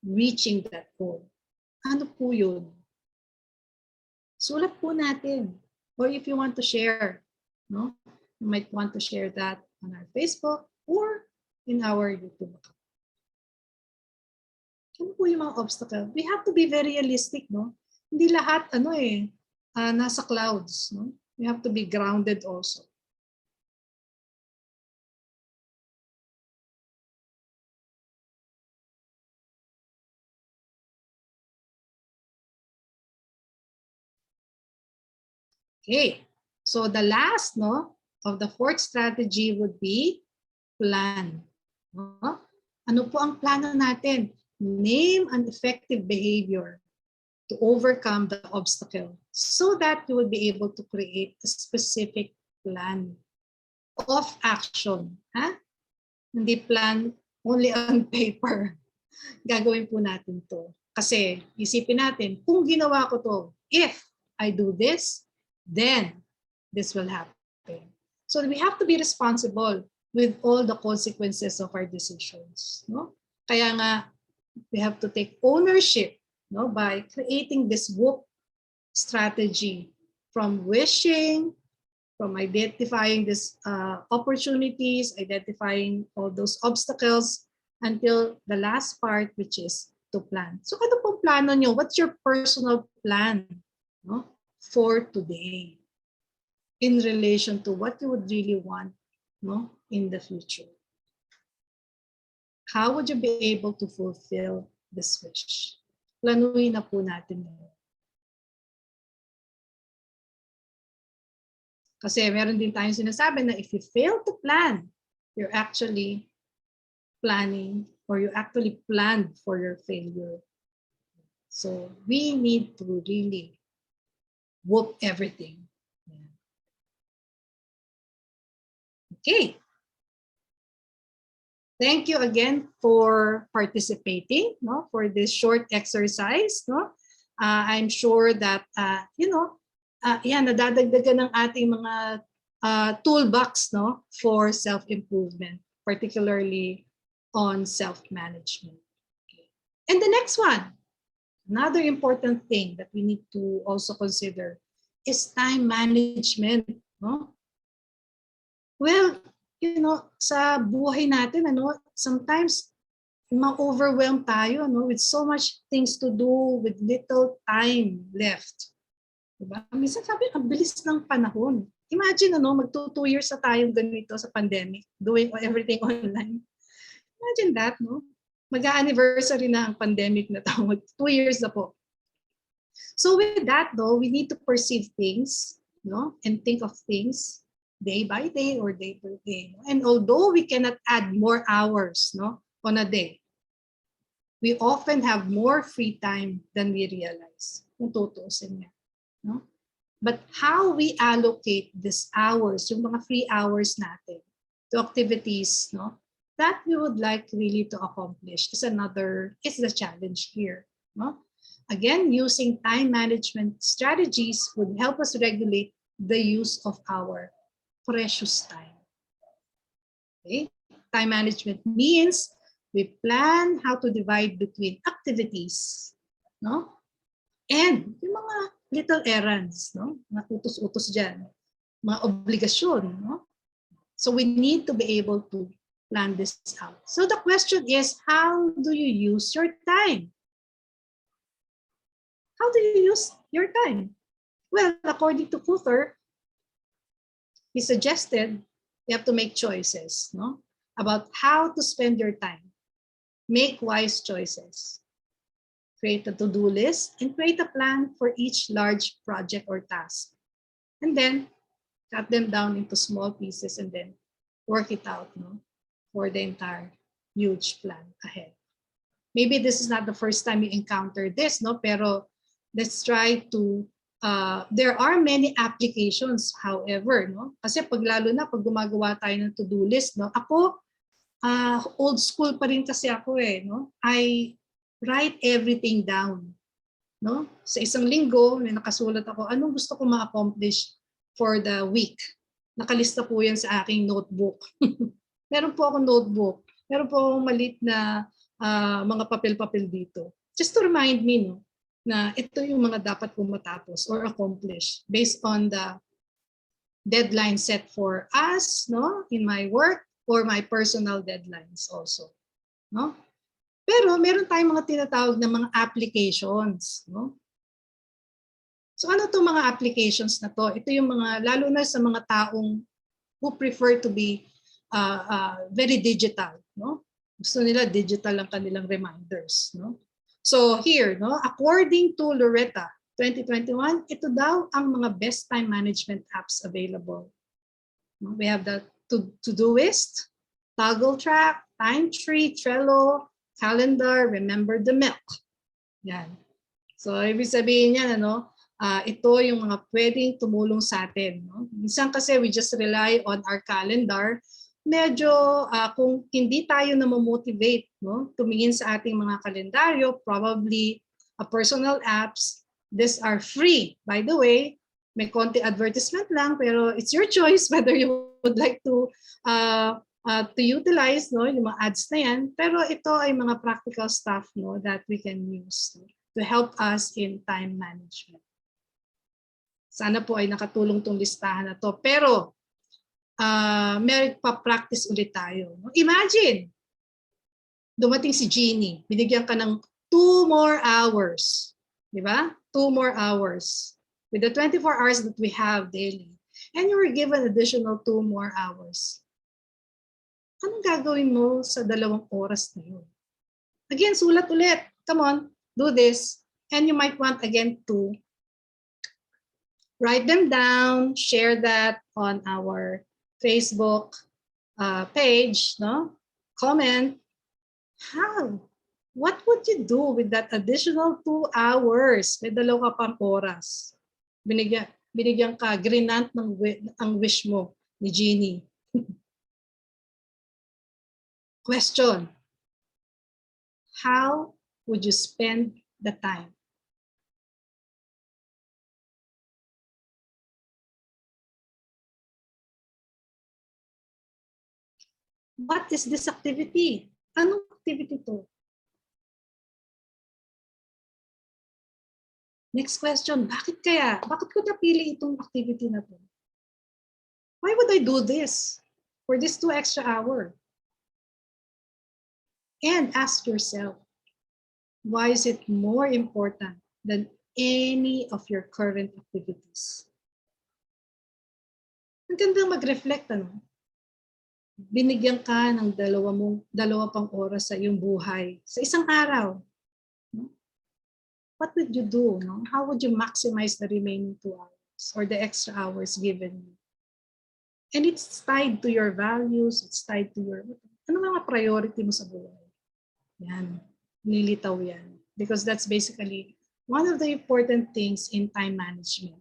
reaching that goal. Ano po yun? Sulat po natin. Or if you want to share, no? You might want to share that on our Facebook or in our YouTube account. Ano po yung mga obstacle? We have to be very realistic, no? Hindi lahat, nasa clouds, no? We have to be grounded also. Okay. So the last, no, of the fourth strategy would be plan. No? Ano po ang plano natin? Name an effective behavior to overcome the obstacle so that you will be able to create a specific plan of action. Ha? Hindi plan only on paper. Gagawin po natin to. Kasi isipin natin, kung ginawa ko to, if I do this, then this will happen. So we have to be responsible with all the consequences of our decisions. No? Kaya nga, we have to take ownership, no, by creating this WOOP strategy from wishing, from identifying these opportunities, identifying all those obstacles, until the last part, which is to plan. So ano pong plano nyo? What's your personal plan, no, for today in relation to what you would really want, no, in the future? How would you be able to fulfill this wish? Planuhin na po natin ngayon. Kasi meron din tayong sinasabi na if you fail to plan, you're actually planning, or you actually planned for your failure. So we need to really whoop everything. Okay. Thank you again for participating, no, for this short exercise. No? I'm sure that, yan, nadadagdagan ng ating mga toolbox, no, for self-improvement, particularly on self-management. Okay. And the next one, another important thing that we need to also consider is time management. No? Well, sa buhay natin, sometimes ma-overwhelm tayo, with so much things to do, with little time left. Diba? Minsan sabi, ang bilis ng panahon. Imagine, magto 2 years na tayong ganito sa pandemic, doing everything online. Imagine that, no? Mag-a-anniversary na ang pandemic na ito. 2 years na po. So with that, though, we need to perceive things, and think of things day by day or day per day. And although we cannot add more hours, on a day, we often have more free time than we realize. Kung tutuusin niya. No? But how we allocate these hours, yung mga free hours natin, to activities, that we would like really to accomplish is the challenge here. No? Again, using time management strategies would help us regulate the use of our precious time. Okay? Time management means we plan how to divide between activities, and yung mga little errands, mga utos-utos dyan, mga obligasyon. So we need to be able to plan this out. So the question is, how do you use your time? How do you use your time? Well, according to Cooper, he suggested you have to make choices, about how to spend your time. Make wise choices. Create a to-do list and create a plan for each large project or task. And then cut them down into small pieces and then work it out, for the entire huge plan ahead. Maybe this is not the first time you encounter this, pero let's try to, there are many applications, however, kasi lalo na pag gumagawa tayo ng to-do list, ako, old school pa rin kasi ako I write everything down. Sa isang linggo, may nakasulat ako, anong gusto ko ma-accomplish for the week. Nakalista po yan sa aking notebook. Meron po akong notebook. Meron po akong maliit na mga papel-papel dito. Just to remind me, na ito yung mga dapat kong matapos or accomplish based on the deadline set for us, in my work or my personal deadlines also. Pero meron tayong mga tinatawag na mga applications. So ano itong mga applications na to? Ito yung mga, lalo na sa mga taong who prefer to be very digital. Gusto nila digital ang kanilang reminders. So here, according to Loretta, 2021, ito daw ang mga best time management apps available. We have the Todoist, Toggle Track, Time Tree, Trello, Calendar, Remember the Milk. Yan. So, ibig sabihin yan, ito yung mga pwedeng tumulong sa atin. No? Minsan kasi we just rely on our calendar. Medyo kung hindi tayo na-motivate, tumingin sa ating mga kalendaryo, probably personal apps, these are free. By the way, may konti advertisement lang, pero it's your choice whether you would like to utilize yung mga ads na yan. Pero ito ay mga practical stuff that we can use to help us in time management. Sana po ay nakatulong tong listahan na to. Pero may pa-practice ulit tayo. Imagine, dumating si Jeannie, binigyan ka ng 2 more hours. Di ba? 2 more hours. With the 24 hours that we have daily. And you were given additional 2 more hours. Anong gagawin mo sa 2 oras na yun? Again, sulat ulit. Come on, do this. And you might want again to write them down, share that on our Facebook page, comment. How? What would you do with that additional 2 hours? May 2 ka pang oras. Binigyan ka, grinant ang wish mo ni Jeannie. Question. How would you spend the time? What is this activity? Anong activity to? Next question, bakit kaya? Bakit ko napili itong activity na to? Why would I do this for this 2 extra hours? And ask yourself, why is it more important than any of your current activities? Ang gandang mag-reflect, Binigyan ka ng 2 pang oras sa iyong buhay sa isang araw. What would you do? How would you maximize the remaining 2 hours or the extra hours given you? And it's tied to your values, it's tied to your, mga priority mo sa buhay? Yan, nilitaw yan. Because that's basically one of the important things in time management,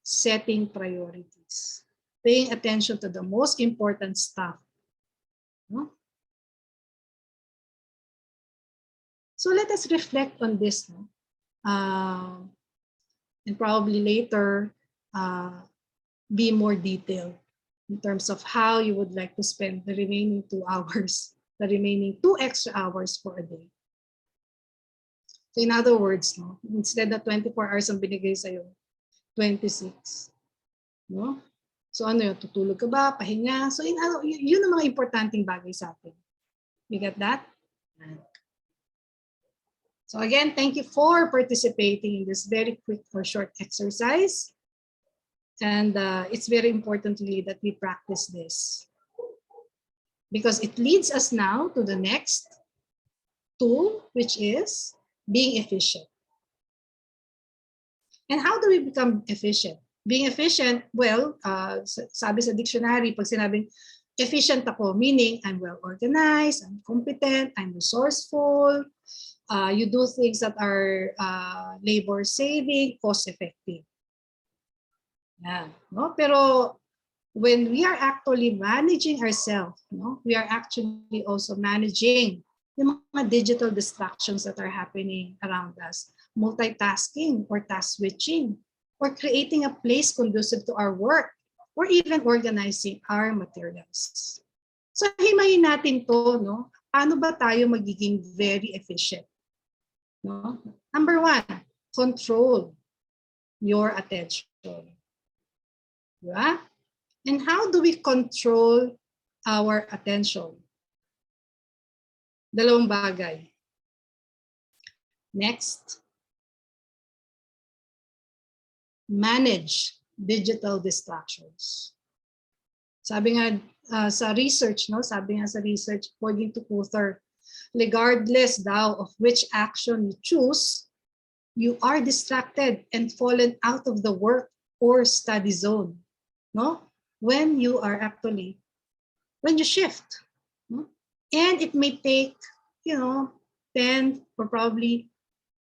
setting priorities, paying attention to the most important stuff. So let us reflect on this, and probably later be more detailed in terms of how you would like to spend the remaining 2 hours, the remaining 2 extra hours for a day. So in other words, instead of 24 hours ang binigay sa'yo, 26. So yun, tutulog ka ba, pahinga? So yun ang mga importanteng bagay sa atin. You get that? So again, thank you for participating in this very quick or short exercise. And it's very important really that we practice this, because it leads us now to the next tool, which is being efficient. And how do we become efficient? Being efficient, well, sabi sa dictionary, pag sinabing efficient ako, meaning I'm well organized, I'm competent, I'm resourceful, you do things that are labor saving, cost effective. Yeah, Pero when we are actually managing ourselves, we are actually also managing yung mga digital distractions that are happening around us. Multitasking or task switching, or creating a place conducive to our work, or even organizing our materials. So himayin natin to, paano ba tayo magiging very efficient? Number 1, control your attention. Diba? And how do we control our attention? 2 bagay. Next, manage digital distractions. Sabi nga sa research, according to Coulter, regardless daw of which action you choose, you are distracted and fallen out of the work or study zone, no? When you are actually, when you shift, no? And it may take, 10 or probably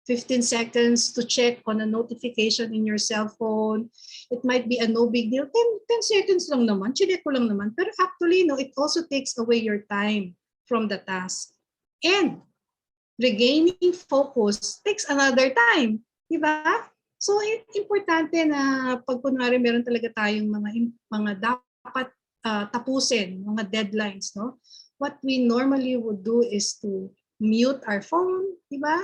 15 seconds to check on a notification in your cell phone. It might be a no big deal. 10 seconds lang naman, chinek ko lang naman. Pero actually, no, it also takes away your time from the task. And regaining focus takes another time. Diba? So, importante na pag kunwari meron talaga tayong mga dapat tapusin, mga deadlines, no? What we normally would do is to mute our phone, diba?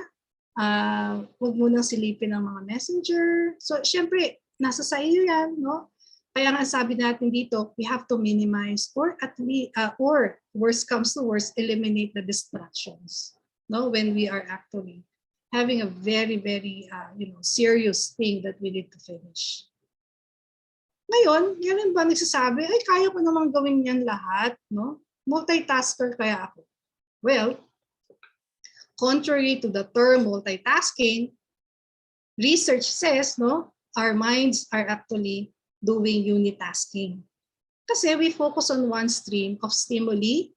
Huwag mo nang silipin ang mga messenger. So, syempre, nasa sa iyo yan, no? Kaya nga sabi natin dito, we have to minimize or at least, or worst comes to worst, eliminate the distractions, no? When we are actually having a very, very, serious thing that we need to finish. Ngayon, meron ba nagsasabi, ay, kaya ko namang gawin yan lahat, no? Multitasker kaya ako. Well, contrary to the term multitasking, research says, no, our minds are actually doing unitasking. Kasi we focus on one stream of stimuli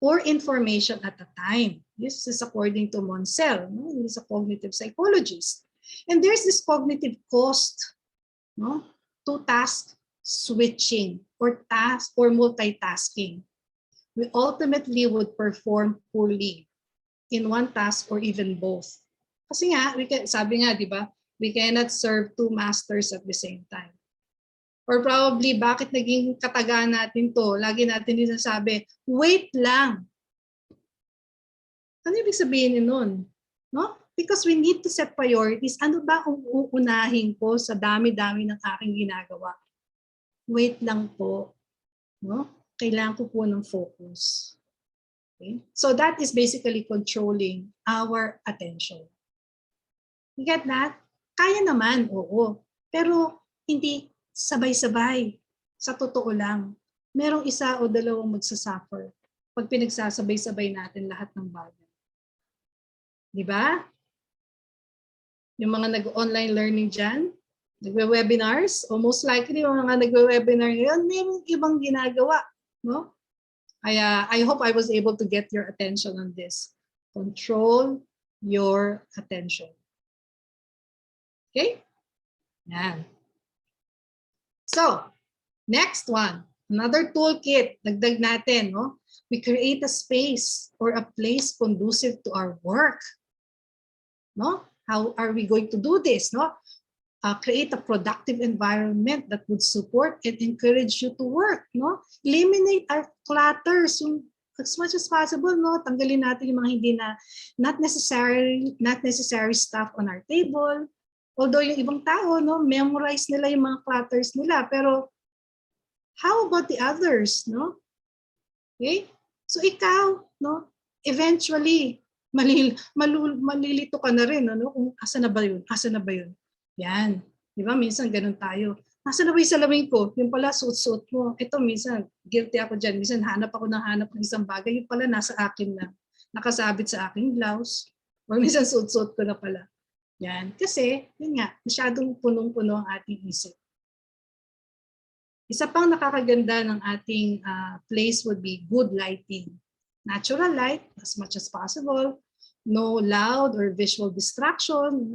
or information at a time. This is according to Monsell, no? He's a cognitive psychologist. And there's this cognitive cost, no, to task switching or task or multitasking. We ultimately would perform poorly in one task or even both. Kasi nga, sabi nga, di ba, we cannot serve two masters at the same time. Or probably, bakit naging katagaan natin to? Lagi natin sinasabi, wait lang. Ano ibig sabihin nun? No? Because we need to set priorities. Ano ba ang uunahin ko sa dami-dami ng aking ginagawa? Wait lang po. No? Kailangan ko po ng focus. Okay? So that is basically controlling our attention. You get that? Kaya naman, oo. Pero hindi sabay-sabay. Sa totoo lang. Merong isa o dalawang magsasuffer pag pinagsasabay-sabay natin lahat ng bagay. Di ba? Yung mga nag-online learning dyan, nagwe-webinars, o most likely yung mga nagwe-webinar ngayon, mayroong ibang ginagawa. No? I hope I was able to get your attention on this. Control your attention. Okay? Yan. So, next one. Another toolkit. Dagdag natin. No? We create a space or a place conducive to our work. No? How are we going to do this? No? Create a productive environment that would support and encourage you to work. No? Eliminate our clutters. As much as possible, no? Tanggalin natin yung mga hindi na not necessary stuff on our table. Although yung ibang tao, no, memorize nila yung mga clutters nila. Pero how about the others? No? Okay? So ikaw, no, eventually, malilito ka na rin, ano? Kung asa na ba yun? Asa na ba yun? Yan. Di ba? Minsan ganun tayo. Asa na ba yung salamin ko? Yung pala, suot-suot mo. Ito, minsan, guilty ako dyan. Minsan, hanap ng isang bagay. Yung pala, nasa akin na. Nakasabit sa aking blouse. O minsan, suot-suot ko na pala. Yan. Kasi, yun nga, masyadong punong-puno ang ating isip. Isa pang nakakaganda ng ating place would be good lighting. Natural light, as much as possible. No loud or visual distraction.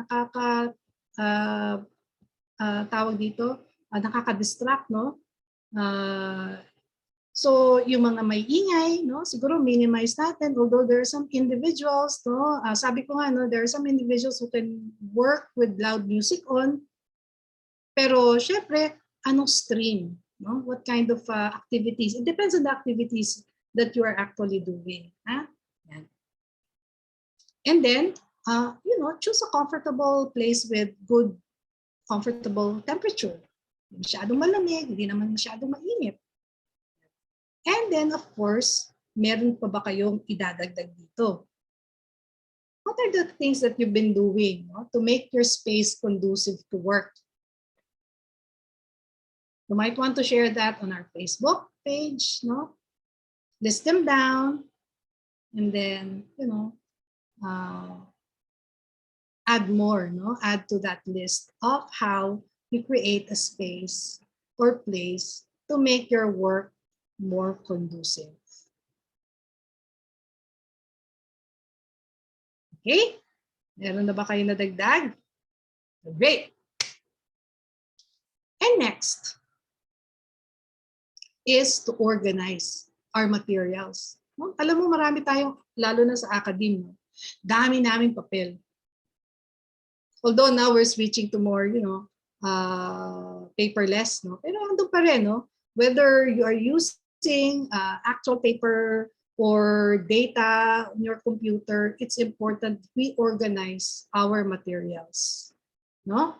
Tawag dito, nakaka-distract, no? So, yung mga may ingay, no? Siguro minimize natin. Although there are some individuals, no? Sabi ko nga, no? There are some individuals who can work with loud music on. Pero, syempre, anong stream? No? What kind of activities? It depends on the activities that you are actually doing. Huh? Yan. And then, choose a comfortable place with good, comfortable temperature. Hindi masyadong malamig, hindi naman masyadong mainit. And then, of course, meron pa ba kayong idadagdag dito? What are the things that you've been doing, no, to make your space conducive to work? You might want to share that on our Facebook page, no? List them down, and then, add more, no? Add to that list of how you create a space or place to make your work more conducive. Okay? Meron na ba kayo nadagdag? Great. And next is to organize our materials. No? Alam mo, marami tayong, lalo na sa academe, no? Dami naming papel. Although now we're switching to more, paperless, no? Pero andun pa rin, no? Whether you are using actual paper or data on your computer, it's important we organize our materials, no?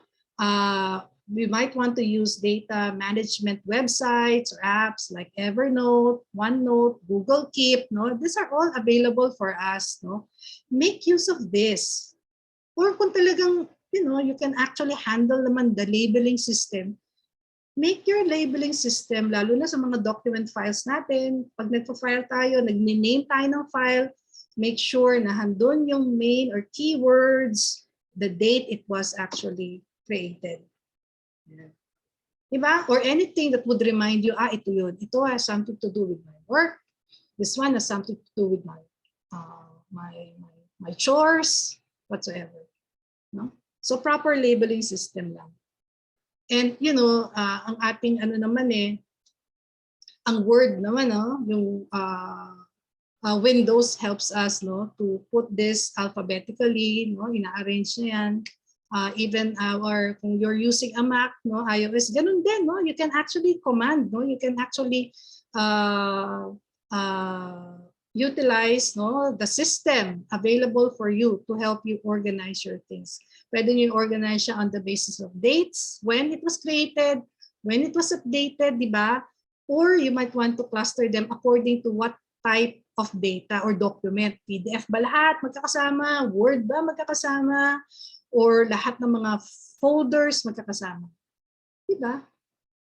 We might want to use data management websites or apps like Evernote, OneNote, Google Keep, no? These are all available for us, no? Make use of this. Or kung talagang, you can actually handle naman the labeling system, make your labeling system, lalo na sa mga document files natin, pag nagpa-file tayo, nag-name tayo ng file, make sure na handun yung main or keywords, the date it was actually created. Diba? Or anything that would remind you, ito yun. Ito has something to do with my work. This one has something to do with my chores, whatsoever. No? So proper labeling system lang. And ang ating ang Word naman, no, yung Windows helps us, no, to put this alphabetically, no, ina-arrange na yan. Even kung you're using a Mac, no, iOS, ganun din, no, you can actually command, no, you can actually utilize, no, the system available for you to help you organize your things. Pwede nyo organize siya on the basis of dates, when it was created, when it was updated, di ba? Or you might want to cluster them according to what type of data or document. PDF ba lahat magkakasama? Word ba magkakasama? Or lahat ng mga folders magkakasama? Diba?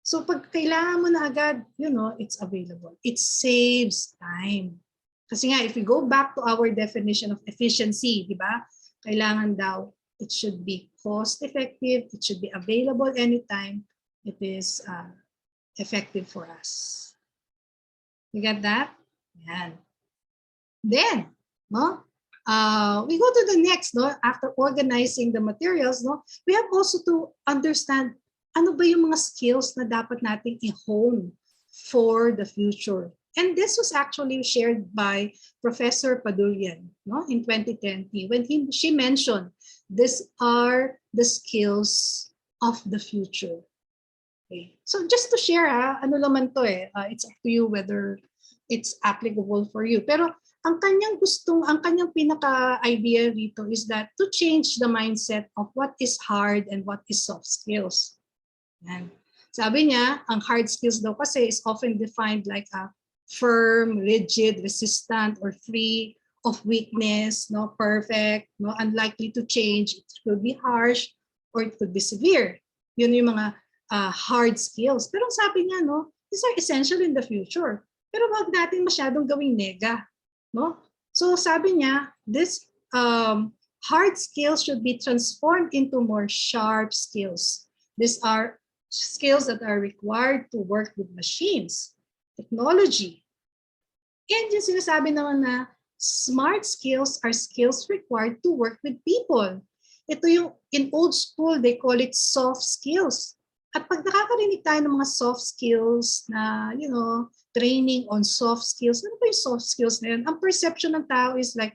So pag kailangan mo na agad, it's available. It saves time. Kasi nga, if we go back to our definition of efficiency, diba? Kailangan daw, it should be cost-effective, it should be available anytime, it is effective for us. You got that? Yan. Then, no? We go to the next, no? After organizing the materials, no? We have also to understand ano ba yung mga skills na dapat nating i-hone for the future. And this was actually shared by Professor Padurian, no? In 2020 when she mentioned these are the skills of the future. Okay. So just to share, ano naman to it's up to you whether it's applicable for you. Pero ang kanyang pinaka-idea rito is that to change the mindset of what is hard and what is soft skills. Yan. Sabi niya, ang hard skills daw kasi is often defined like a firm, rigid, resistant, or free of weakness, no, perfect, no, unlikely to change. It could be harsh or it could be severe. Yun yung mga hard skills. Pero sabi niya, no, these are essential in the future. Pero wag natin masyadong gawing nega. No? So sabi niya, this hard skills should be transformed into more sharp skills. These are skills that are required to work with machines, technology. And yung sinasabi naman na smart skills are skills required to work with people. Ito yung, in old school, they call it soft skills. At pag nakakarinig tayo ng mga soft skills na, training on soft skills. Ano ba yung soft skills na yun? Ang perception ng tao is like,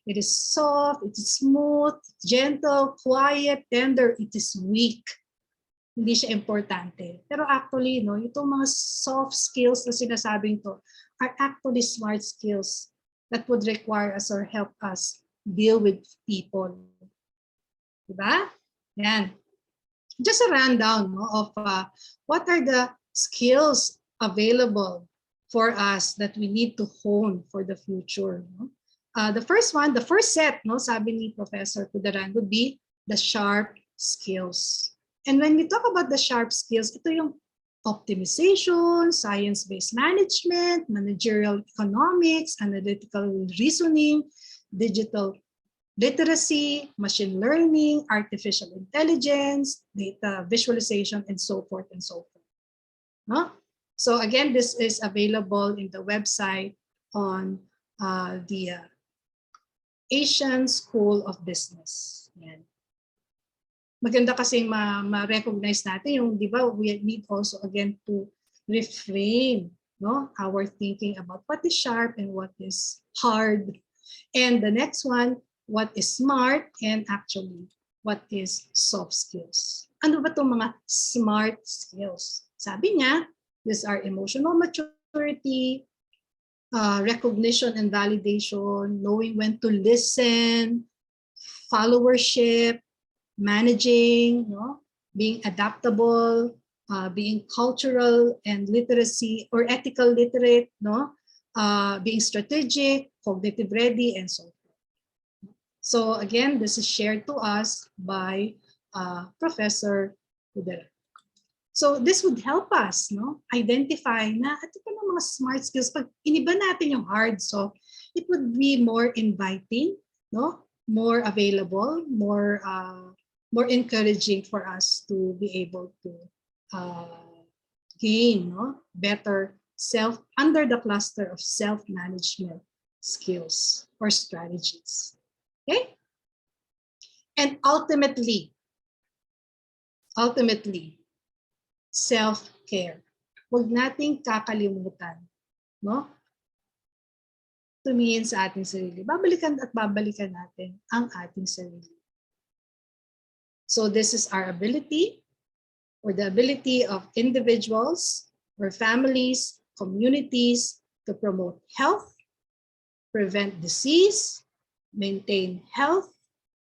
it is soft, it is smooth, gentle, quiet, tender, it is weak. Hindi siya importante. Pero actually, itong mga soft skills na sinasabing to are actually smart skills that would require us or help us deal with people. Diba? Yan. Just a rundown of what are the skills available for us that we need to hone for the future. No? The first set, no, sabi ni Professor Pudaran, would be the sharp skills. And when we talk about the sharp skills, ito yung optimization, science-based management, managerial economics, analytical reasoning, digital literacy, machine learning, artificial intelligence, data visualization, and so forth and so forth. No? So again, this is available in the website on the Asian School of Business. Yan. Maganda kasi ma-recognize natin yung, di ba, we need also again to reframe, no, our thinking about what is sharp and what is hard. And the next one, what is smart and actually what is soft skills. Ano ba itong mga smart skills? Sabi niya, these are emotional maturity, recognition and validation, knowing when to listen, followership, managing, no? Being adaptable, being cultural and literacy or ethical literate, no? Being strategic, cognitive ready, and so forth. So again, this is shared to us by Professor Udera. So this would help us, no, identify na ito pa ng mga smart skills. Pag iniba natin yung hard, so it would be more inviting, no, more available, more encouraging for us to be able to gain, no, better self under the cluster of self-management skills or strategies. Okay? And ultimately, self-care. Huwag nating kakalimutan, no? Tumingin sa ating sarili. Babalikan at babalikan natin ang ating sarili. So this is our ability or the ability of individuals or families, communities to promote health, prevent disease, maintain health,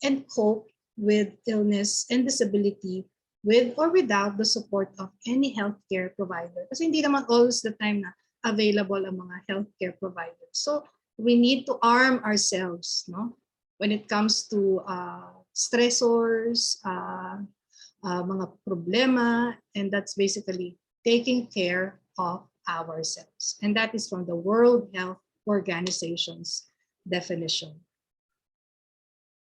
and cope with illness and disability with or without the support of any healthcare provider. Kasi hindi naman always the time na available ang mga healthcare providers. So we need to arm ourselves, no? When it comes to stressors, mga problema, and that's basically taking care of ourselves. And that is from the World Health Organization's definition.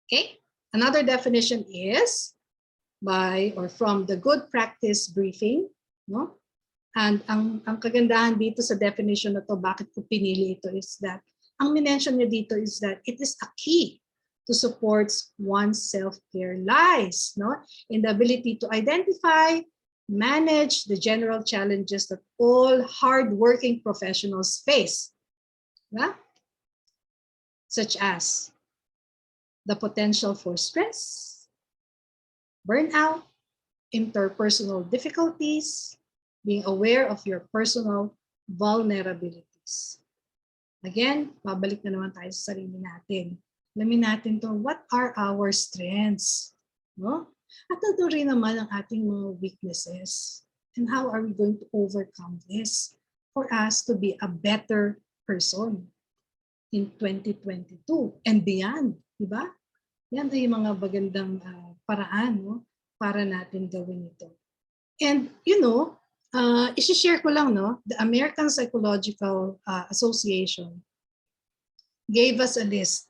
Okay, another definition is by or from the good practice briefing, no? And ang kagandahan dito sa definition na to, bakit ko pinili ito, is that ang minention niya dito is that it is a key to support one's self-care lies, no? In the ability to identify, manage the general challenges that all hardworking professionals face, yeah? Such as the potential for stress, burnout, interpersonal difficulties, being aware of your personal vulnerabilities. Again, babalik na naman tayo sa sarili natin. Alamin natin to, what are our strengths? No? At ito rin naman ang ating mga weaknesses. And how are we going to overcome this for us to be a better person in 2022 and beyond, di ba? Yan ay mga magandang paraan, no, para natin gawin ito. And you know, isi-share ko lang, no, the American Psychological Association gave us a list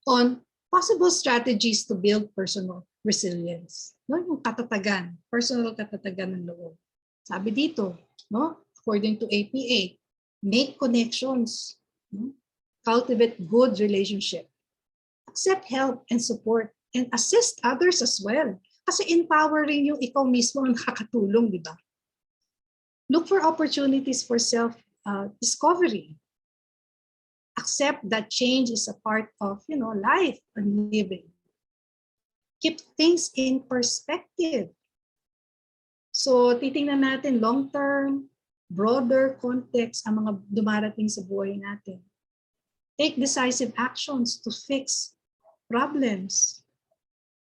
on possible strategies to build personal resilience. No, yung katatagan, personal katatagan ng loob. Sabi dito, no, according to APA, make connections, no, cultivate good relationship, accept help and support, and assist others as well. Kasi empowering yung ikaw mismo ang nakakatulong, di ba? Look for opportunities for self-discovery. Accept that change is a part of, you know, life and living. Keep things in perspective. So, titingnan natin long-term, broader context ang mga dumarating sa buhay natin. Take decisive actions to fix problems.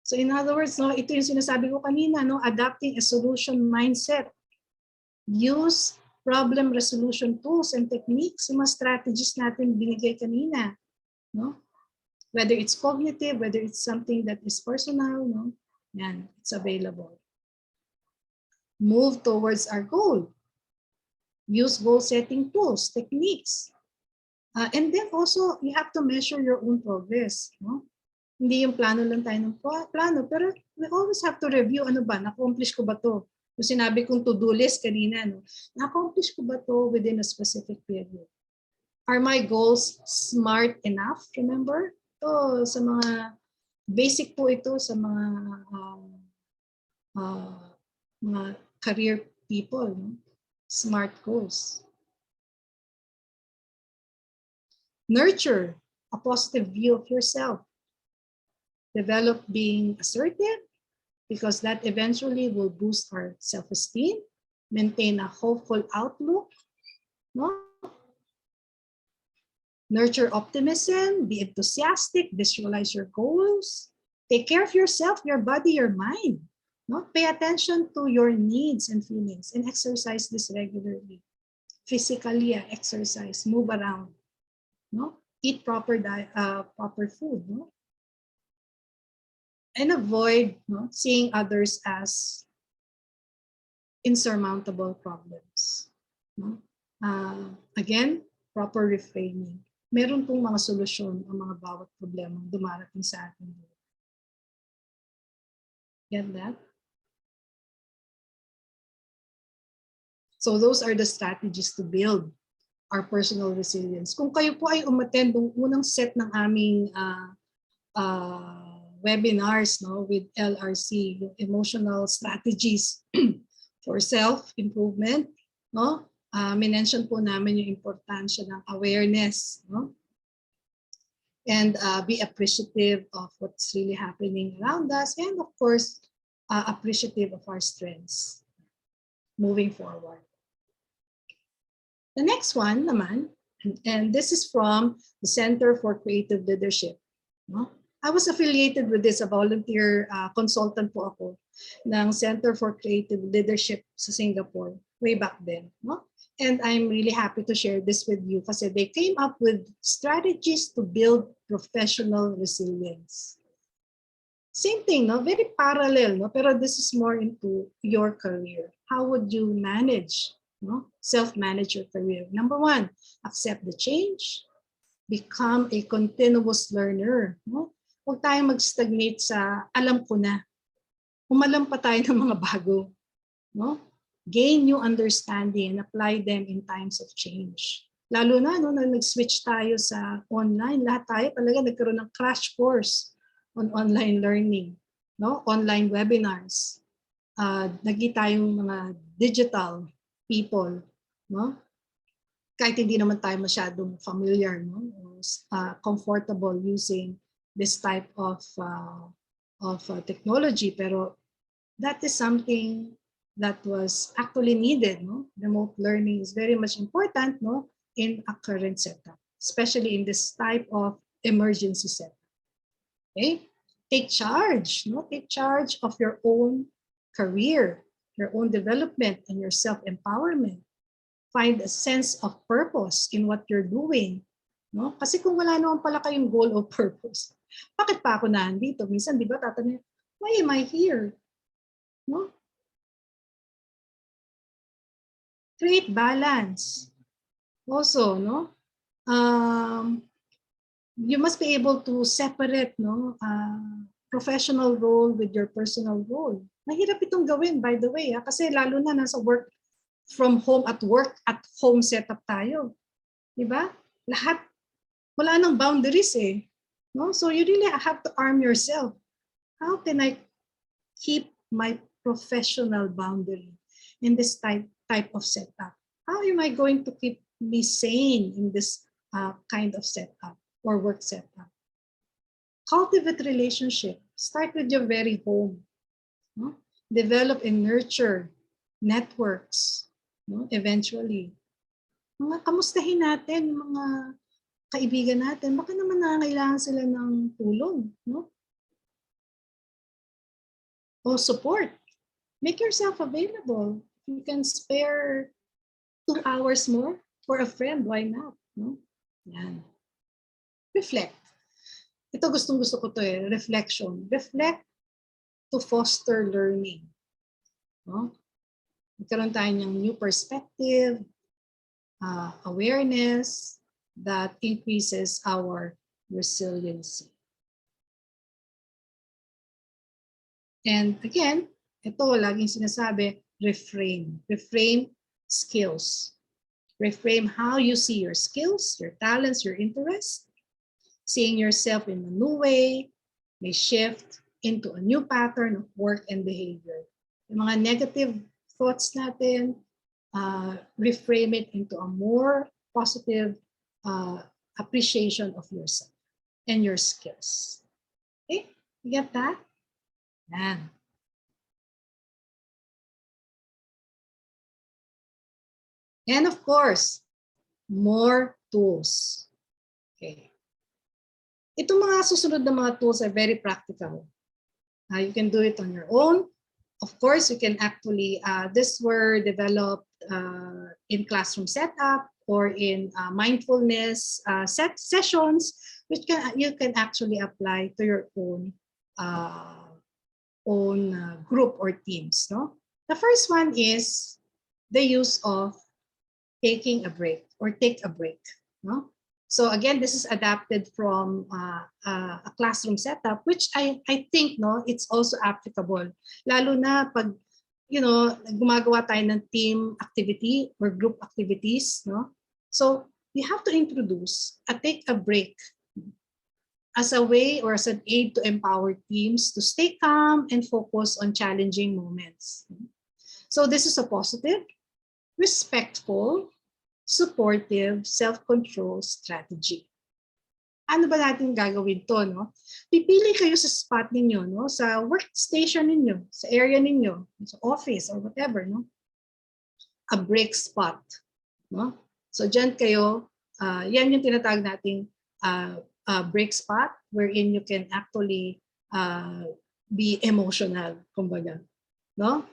So in other words, no, ito yung sinasabi ko kanina, no, adapting a solution mindset. Use problem resolution tools and techniques, yung mga strategies natin binigay kanina. No? Whether it's cognitive, whether it's something that is personal, no? Yan, it's available. Move towards our goal. Use goal setting tools, techniques. And then also, you have to measure your own progress. No? Hindi yung plano lang tayo ng plano, pero we always have to review, ano ba, na-accomplish ko ba to? Yung sinabi kong to-do list kanina, no? Na-accomplish ko ba to within a specific period? Are my goals smart enough? Remember? Ito, sa mga, basic po ito sa mga career people, no? Smart goals. Nurture a positive view of yourself. Develop being assertive, because that eventually will boost our self-esteem. Maintain a hopeful outlook. No? Nurture optimism, be enthusiastic, visualize your goals. Take care of yourself, your body, your mind. No? Pay attention to your needs and feelings and exercise this regularly. Physically, exercise, move around. No? Eat proper food. No? And avoid seeing others as insurmountable problems. No? Again, proper reframing. Meron pong mga solusyon ang mga bawat problema dumarating sa atin. Get that? So those are the strategies to build our personal resilience. Kung kayo po ay umattend ng unang set ng aming webinars with LRC, yung emotional strategies for self-improvement, minention po namin yung importansya ng awareness, and be appreciative of what's really happening around us, and of course, appreciative of our strengths moving forward. The next one naman, and this is from the Center for Creative Leadership. I was affiliated with this, a volunteer consultant po ako ng Center for Creative Leadership sa Singapore way back then. And I'm really happy to share this with you kasi they came up with strategies to build professional resilience. Same thing, very parallel, pero this is more into your career. How would you manage, self-manage your career? Number one, accept the change. Become a continuous learner. Huwag tayong mag-stagnate sa alam ko na. Umalam pa tayo ng mga bago. Gain new understanding and apply them in times of change. Lalo na nag-switch tayo sa online, lahat tayo talaga nagkaroon ng crash course on online learning, online webinars. Naging tayong mga digital people, kahit hindi naman tayo masyadong familiar, comfortable using this type of technology, pero that is something that was actually needed. Remote learning is very much important in a current setup, especially in this type of emergency setup. Okay? Take charge. Take charge of your own career, your own development, and your self-empowerment. Find a sense of purpose in what you're doing. Kasi kung wala naman pala kayong goal or purpose, bakit pa ako nandito? Minsan, di ba, tatanungin, why am I here? Create balance. Also, you must be able to separate professional role with your personal role. Mahirap itong gawin, by the way, kasi lalo na nasa work from home at home setup tayo. Diba? Lahat, wala nang boundaries eh. So you really have to arm yourself. How can I keep my professional boundary in this type of setup? How am I going to keep me sane in this kind of setup or work setup? Cultivate relationship. Start with your very home. Develop and nurture networks. Eventually. Kamustahin natin yung mga kaibigan natin. Baka naman nangangailangan sila ng tulong. O support. Make yourself available. You can spare 2 hours more for a friend. Why not? Yan. Reflect. Ito gustong-gusto ko to eh. Reflection. Reflect to foster learning. Magkaroon tayo ng new perspective, awareness that increases our resiliency. And again, ito laging sinasabi, reframe. Reframe skills. Reframe how you see your skills, your talents, your interests. Seeing yourself in a new way may shift into a new pattern of work and behavior. Yung mga negative thoughts natin, reframe it into a more positive appreciation of yourself and your skills. Okay, you get that? Yan. And of course, more tools. Okay. Itong mga susunod na mga tools are very practical. You can do it on your own. Of course, you can actually, these were developed in classroom setup or in mindfulness sessions, which you can actually apply to your own group or teams. No? The first one is the use of taking a break or take a break. No? So again, this is adapted from a classroom setup, which I think no, it's also applicable. Lalo na pag gumagawa tayo ng team activity or group activities, no? So you have to introduce a take a break as a way or as an aid to empower teams to stay calm and focus on challenging moments. So this is a positive, respectful, supportive, self-control strategy. Ano ba natin gagawin to, no? Pipili kayo sa spot ninyo, no? Sa workstation ninyo, sa area ninyo, sa office or whatever, no? A break spot, no? So dyan kayo, yan yung tinatawag nating break spot wherein you can actually be emotional, kumbaga, no?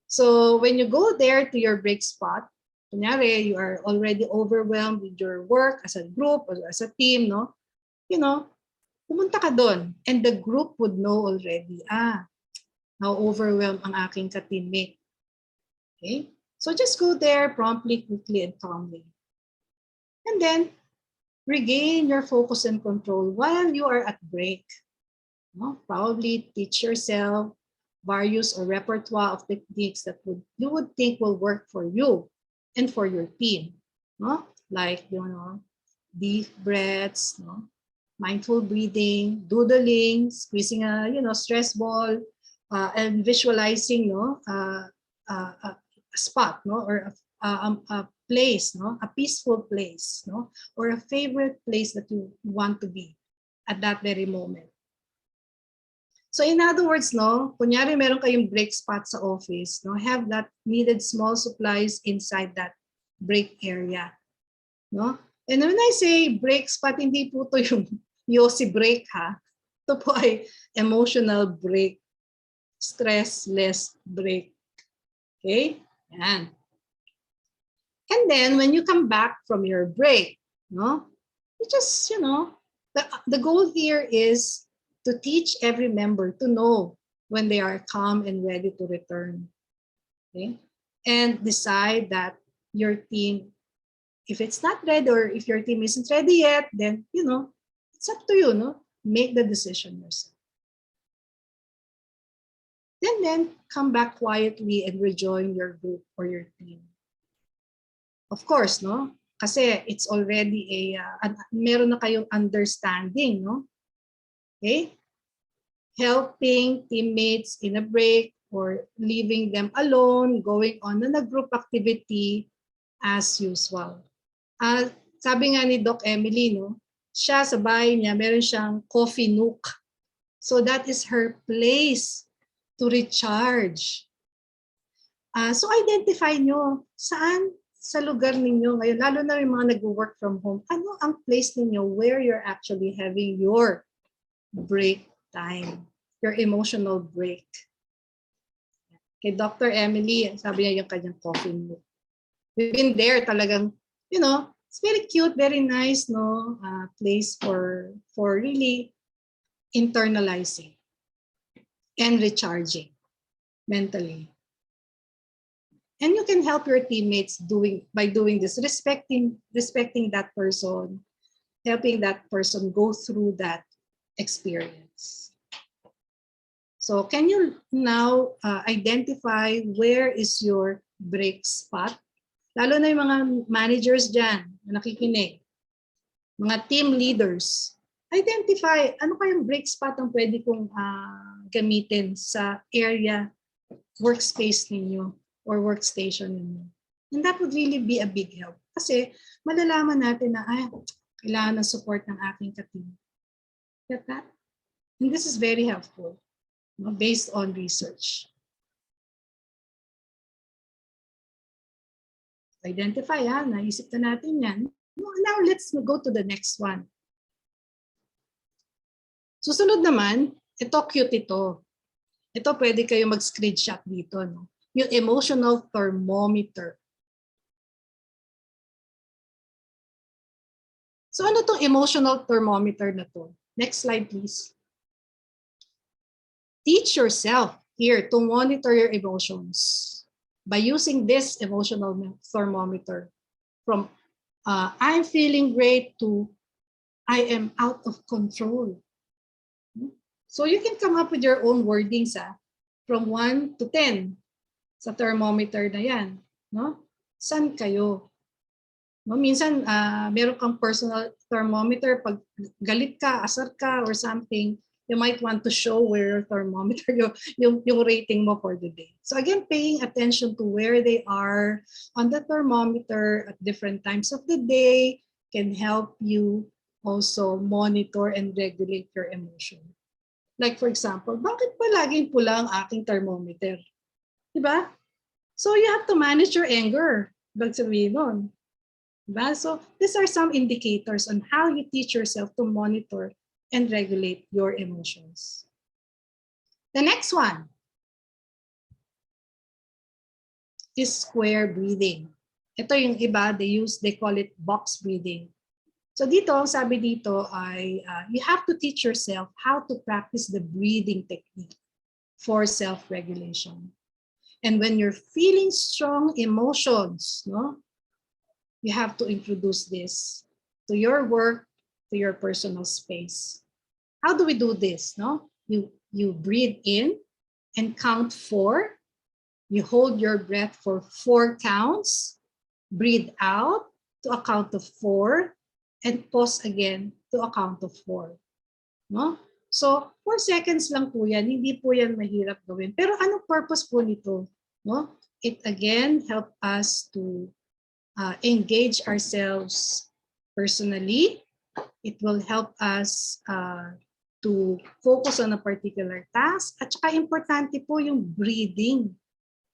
So when you go there to your break spot, kunyari, you are already overwhelmed with your work as a group or as a team, no? Pumunta ka doon and the group would know already, how overwhelmed ang aking ka-teammate. Okay? So just go there promptly, quickly, and calmly. And then, regain your focus and control while you are at break. No? Probably teach yourself various or repertoire of techniques that you would think will work for you and for your team, no? Like, deep breaths, no? Mindful breathing, doodling, squeezing a, stress ball, and visualizing, a spot, no? Or a place, no? A peaceful place, no? Or a favorite place that you want to be at that very moment. So in other words, no, kunyari meron kayong break spot sa office, no, have that needed small supplies inside that break area, no? And when I say break spot, hindi po to yung yosi break, ha? Ito po ay emotional break, stressless break. Okay? Yan. And then when you come back from your break, no, you just, the goal here is to teach every member to know when they are calm and ready to return. Okay? And decide that your team, if it's not ready or if your team isn't ready yet, then, it's up to you, no? Make the decision yourself. Then come back quietly and rejoin your group or your team. Of course, no? Kasi it's already meron na kayong understanding, no? Okay? Helping teammates in a break or leaving them alone, going on a group activity as usual. Sabi nga ni Doc Emily, no, siya sa bahay niya, meron siyang coffee nook. So that is her place to recharge. So identify nyo, saan sa lugar ninyo ngayon, lalo na yung mga nag-work from home, ano ang place ninyo where you're actually having your break time, your emotional break. Kay Dr. Emily, sabi niya yung kanyang coffee nook. We've been there talagang, it's very cute, very nice, no, place for really internalizing and recharging mentally. And you can help your teammates by doing this, respecting that person, helping that person go through that experience. So can you now identify where is your break spot? Lalo na yung mga managers dyan na nakikinig, mga team leaders. Identify ano kayong break spot ang pwede kong gamitin sa area, workspace ninyo or workstation ninyo. And that would really be a big help. Kasi malalaman natin na kailangan ng support ng aking ka-team. Get that? And this is very helpful, based on research. Identify, naisip na natin yan. Now let's go to the next one. Susunod naman, ito cute ito. Ito pwede kayo mag-screenshot dito. No? Yung emotional thermometer. So ano tong emotional thermometer na to? Next slide, please. Teach yourself here to monitor your emotions by using this emotional thermometer from I'm feeling great to I am out of control. So you can come up with your own wordings from 1 to 10 sa thermometer na yan. No? San kayo? No, minsan meron kang personal thermometer pag galit ka, asar ka or something, you might want to show where your thermometer yung rating mo for the day. So again, paying attention to where they are on the thermometer at different times of the day can help you also monitor and regulate your emotion. Like for example, bakit ba laging pula ang aking thermometer? Diba? So you have to manage your anger. Ibig sabihin nun. Diba? So these are some indicators on how you teach yourself to monitor and regulate your emotions. The next one is square breathing. Ito yung iba, they call it box breathing. So dito, sabi dito ay you have to teach yourself how to practice the breathing technique for self-regulation. And when you're feeling strong emotions, no, you have to introduce this to your work, to your personal space. How do we do this? No, you breathe in and count 4. You hold your breath for 4 counts. Breathe out to a count of 4, and pause again to a count of 4. No? So 4 seconds lang po yan. Hindi po yan mahirap gawin. Pero anong purpose po nito? No? It again help us to engage ourselves personally. It will help us to focus on a particular task. At saka importante po yung breathing,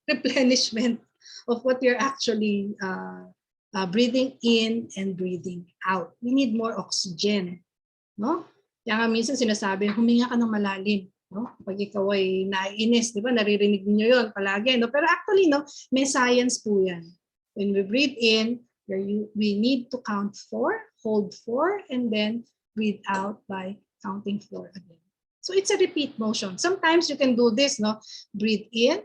replenishment of what you're actually breathing in and breathing out. We need more oxygen. No? Kaya nga minsan sinasabi, huminga ka ng malalim. No? Pag ikaw ay naiinis, di ba? Naririnig niyo yun palagi. No? Pero actually, no, may science po yan. When we breathe in, we need to count 4, hold 4, and then breathe out by counting 4 again. So it's a repeat motion. Sometimes you can do this, no? Breathe in,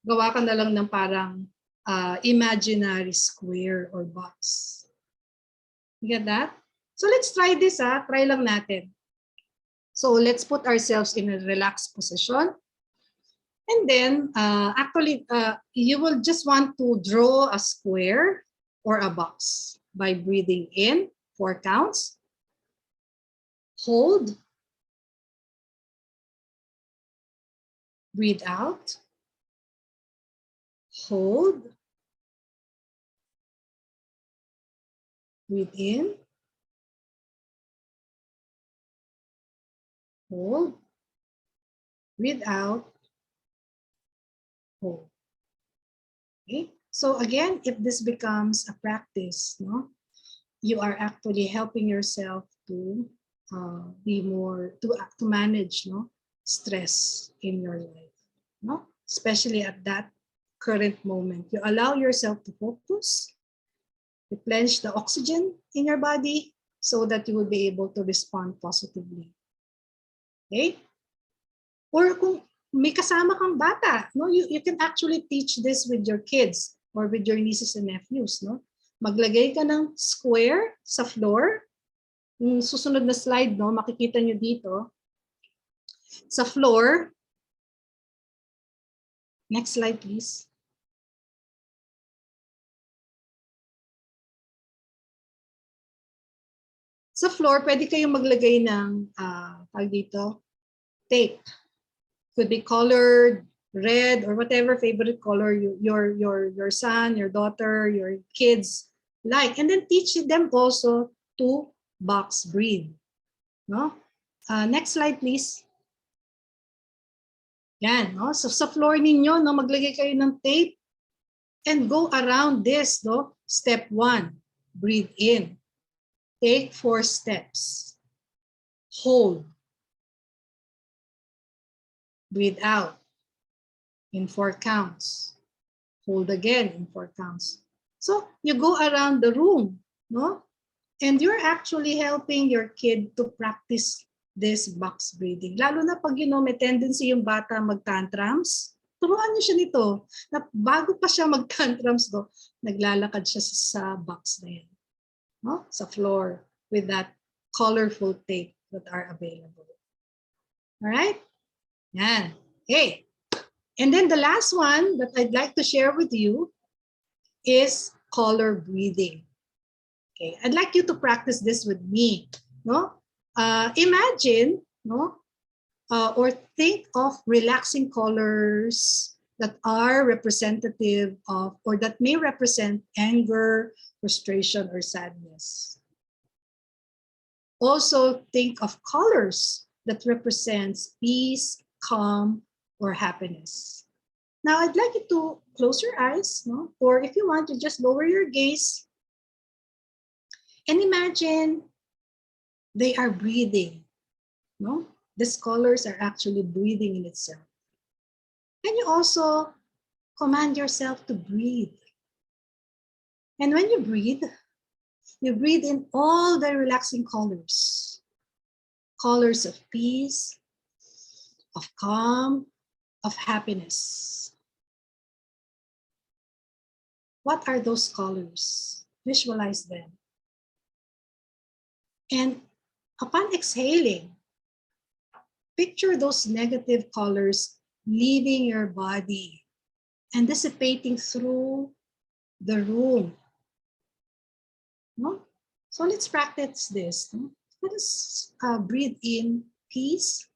gawa ka na lang ng parang imaginary square or box. You get that? So let's try this, try lang natin. So let's put ourselves in a relaxed position. And then, you will just want to draw a square or a box by breathing in 4 counts. Hold. Breathe out. Hold. Breathe in. Hold. Breathe out. Hold. Okay. So again, if this becomes a practice, no, you are actually helping yourself to be more to manage, no, stress in your life, no, especially at that current moment. You allow yourself to focus, replenish the oxygen in your body so that you will be able to respond positively. Okay? Or kung may kasama kang bata, no, you can actually teach this with your kids or with your nieces and nephews, no? Maglagay ka ng square sa floor. Yung susunod na slide, no, makikita nyo dito. Sa floor, Next slide, please. Sa floor, pwede kayong maglagay ng tawag dito, tape. Could be colored, red, or whatever favorite color your son, your daughter, your kids like. And then teach them also to box breathe. No? Next slide, please. Yan. No? So sa floor ninyo, no, maglagay kayo ng tape and go around this. No? Step 1, breathe in. Take 4 steps. Hold. Breathe out in 4 counts. Hold again in 4 counts. So you go around the room, no? And you're actually helping your kid to practice this box breathing. Lalo na pag may tendency yung bata mag-tantrums, turuan niyo siya nito. Na bago pa siya mag-tantrums, no, naglalakad siya sa box na yan. No? Sa floor with that colorful tape that are available. All right? Yan. Okay. And then the last one that I'd like to share with you is color breathing. Okay, I'd like you to practice this with me. No, imagine, no, or think of relaxing colors that are representative of, or that may represent anger, frustration, or sadness. Also think of colors that represents peace, calm, or happiness. Now, I'd like you to close your eyes, no? Or if you want to just lower your gaze and imagine they are breathing. No? These colors are actually breathing in itself. And you also command yourself to breathe. And when you breathe in all the relaxing colors. Colors of peace, of calm, of happiness. What are those colors? Visualize them. And upon exhaling, picture those negative colors leaving your body and dissipating through the room. No? So let's practice this. No? Let us breathe in peace,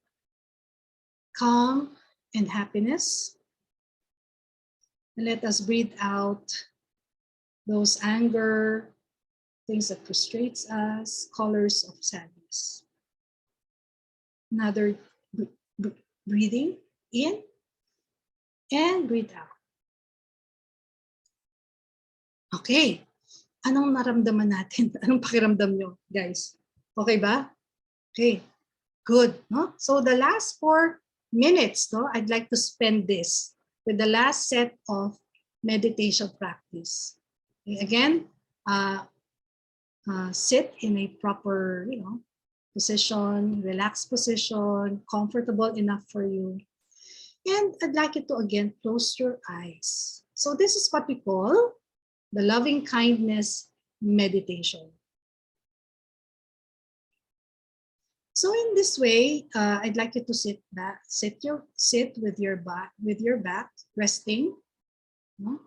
calm, and happiness. And let us breathe out those anger, things that frustrates us, colors of sadness. Another breathing in and breathe out. Okay. Anong naramdaman natin? Anong pakiramdam nyo, guys? Okay ba? Okay. Good. No? So the last 4 minutes, no, I'd like to spend this with the last set of meditation practice. Okay, again, sit in a proper, position, relaxed position, comfortable enough for you. And I'd like you to again close your eyes. So this is what we call the loving kindness meditation. So in this way, I'd like you to sit back, sit with your back resting, on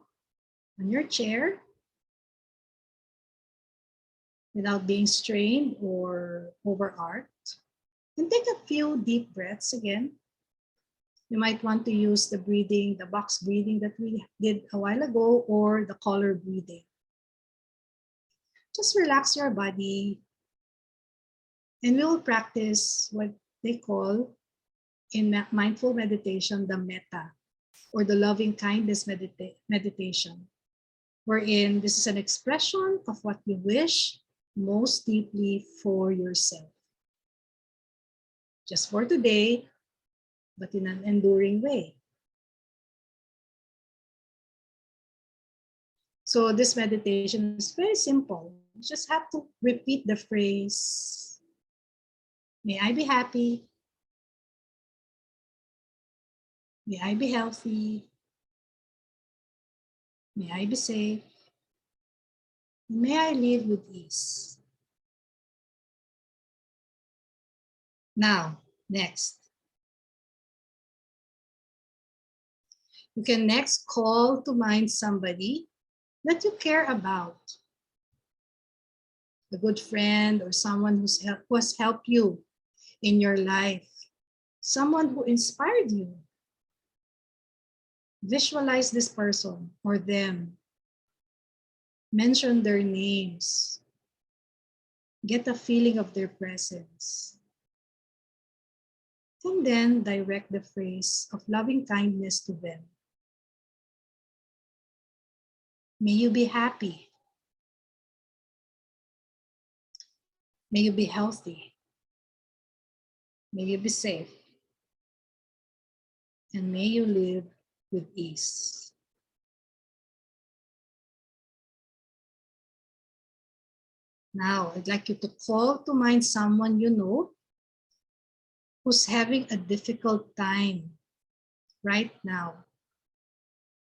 your chair without being strained or overarched. And take a few deep breaths again. You might want to use the breathing, the box breathing that we did a while ago, or the color breathing. Just relax your body. And we will practice what they call in mindful meditation, the metta, or the loving kindness meditation, wherein this is an expression of what you wish most deeply for yourself. Just for today, but in an enduring way. So this meditation is very simple. You just have to repeat the phrase, may I be happy, may I be healthy, may I be safe, may I live with ease. Now, next. You can next call to mind somebody that you care about. A good friend or someone who has helped you in your life. Someone who inspired you. Visualize this person or them. Mention their names. Get a feeling of their presence. And then direct the phrase of loving kindness to them. May you be happy. May you be healthy. May you be safe. And may you live with ease. Now, I'd like you to call to mind someone you know who's having a difficult time right now.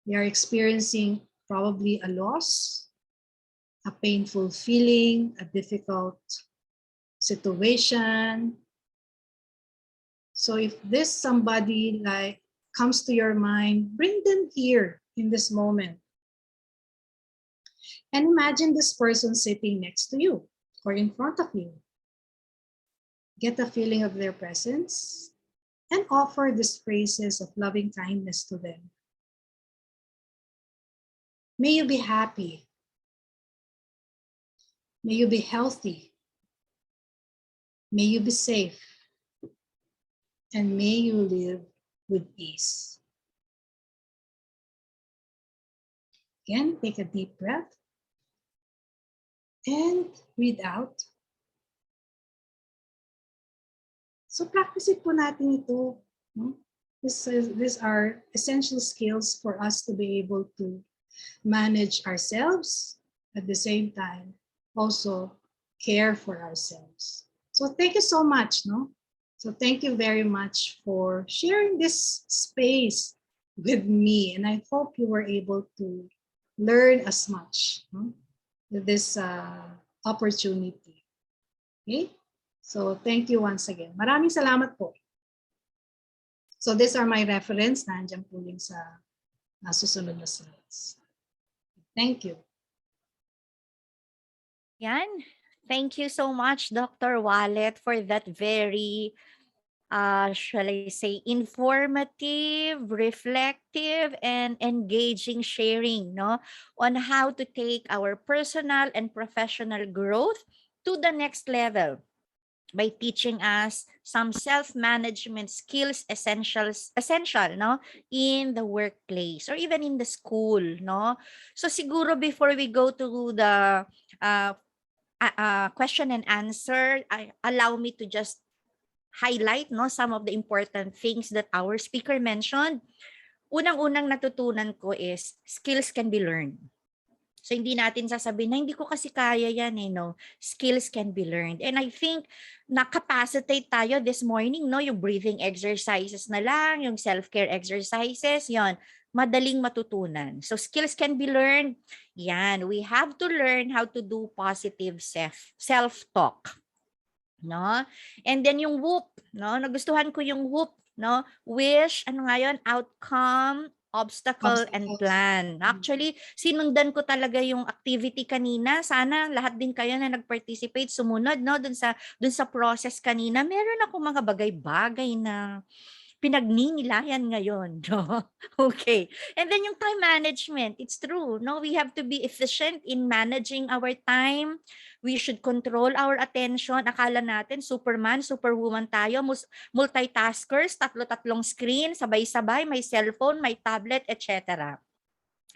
They are experiencing probably a loss, a painful feeling, a difficult situation. So if this somebody like comes to your mind, bring them here in this moment. And imagine this person sitting next to you or in front of you. Get a feeling of their presence and offer these phrases of loving kindness to them. May you be happy. May you be healthy. May you be safe. And may you live with ease. Again, take a deep breath and breathe out. So practice it po natin ito. No? These are essential skills for us to be able to manage ourselves at the same time, also care for ourselves. So thank you so much. No? So thank you very much for sharing this space with me. And I hope you were able to learn as much with this opportunity. Okay? So thank you once again. Maraming salamat po. So these are my reference. Nandiyan po yung sa susunod na slides. Thank you. Yan. Thank you so much, Dr. Walet, for that very shall I say, informative, reflective, and engaging sharing, no, on how to take our personal and professional growth to the next level by teaching us some self-management skills essential, no, in the workplace or even in the school, no. So siguro before we go to the question and answer, allow me to just highlight, no, some of the important things that our speaker mentioned. Unang-unang natutunan ko is skills can be learned. So hindi natin sasabihin na hindi ko kasi kaya yan no. Skills can be learned. And I think nakapacitate tayo this morning, no, yung breathing exercises na lang, yung self-care exercises, yon, madaling matutunan. So skills can be learned. Yan, we have to learn how to do positive self-talk. No? And then yung whoop, no? Nagustuhan ko yung whoop, no? Wish, ano nga yun? Outcome, obstacle, and plan. Actually, sinundan ko talaga yung activity kanina. Sana lahat din kayo na nag-participate, sumunod, no? Dun sa process kanina. Meron ako mga bagay-bagay na pinagninilayan ngayon. No? Okay. And then yung time management, it's true. No, we have to be efficient in managing our time. We should control our attention. Akala natin Superman, Superwoman tayo, multitaskers, tatlo-tatlong screen, sabay-sabay, may cellphone, may tablet, etc.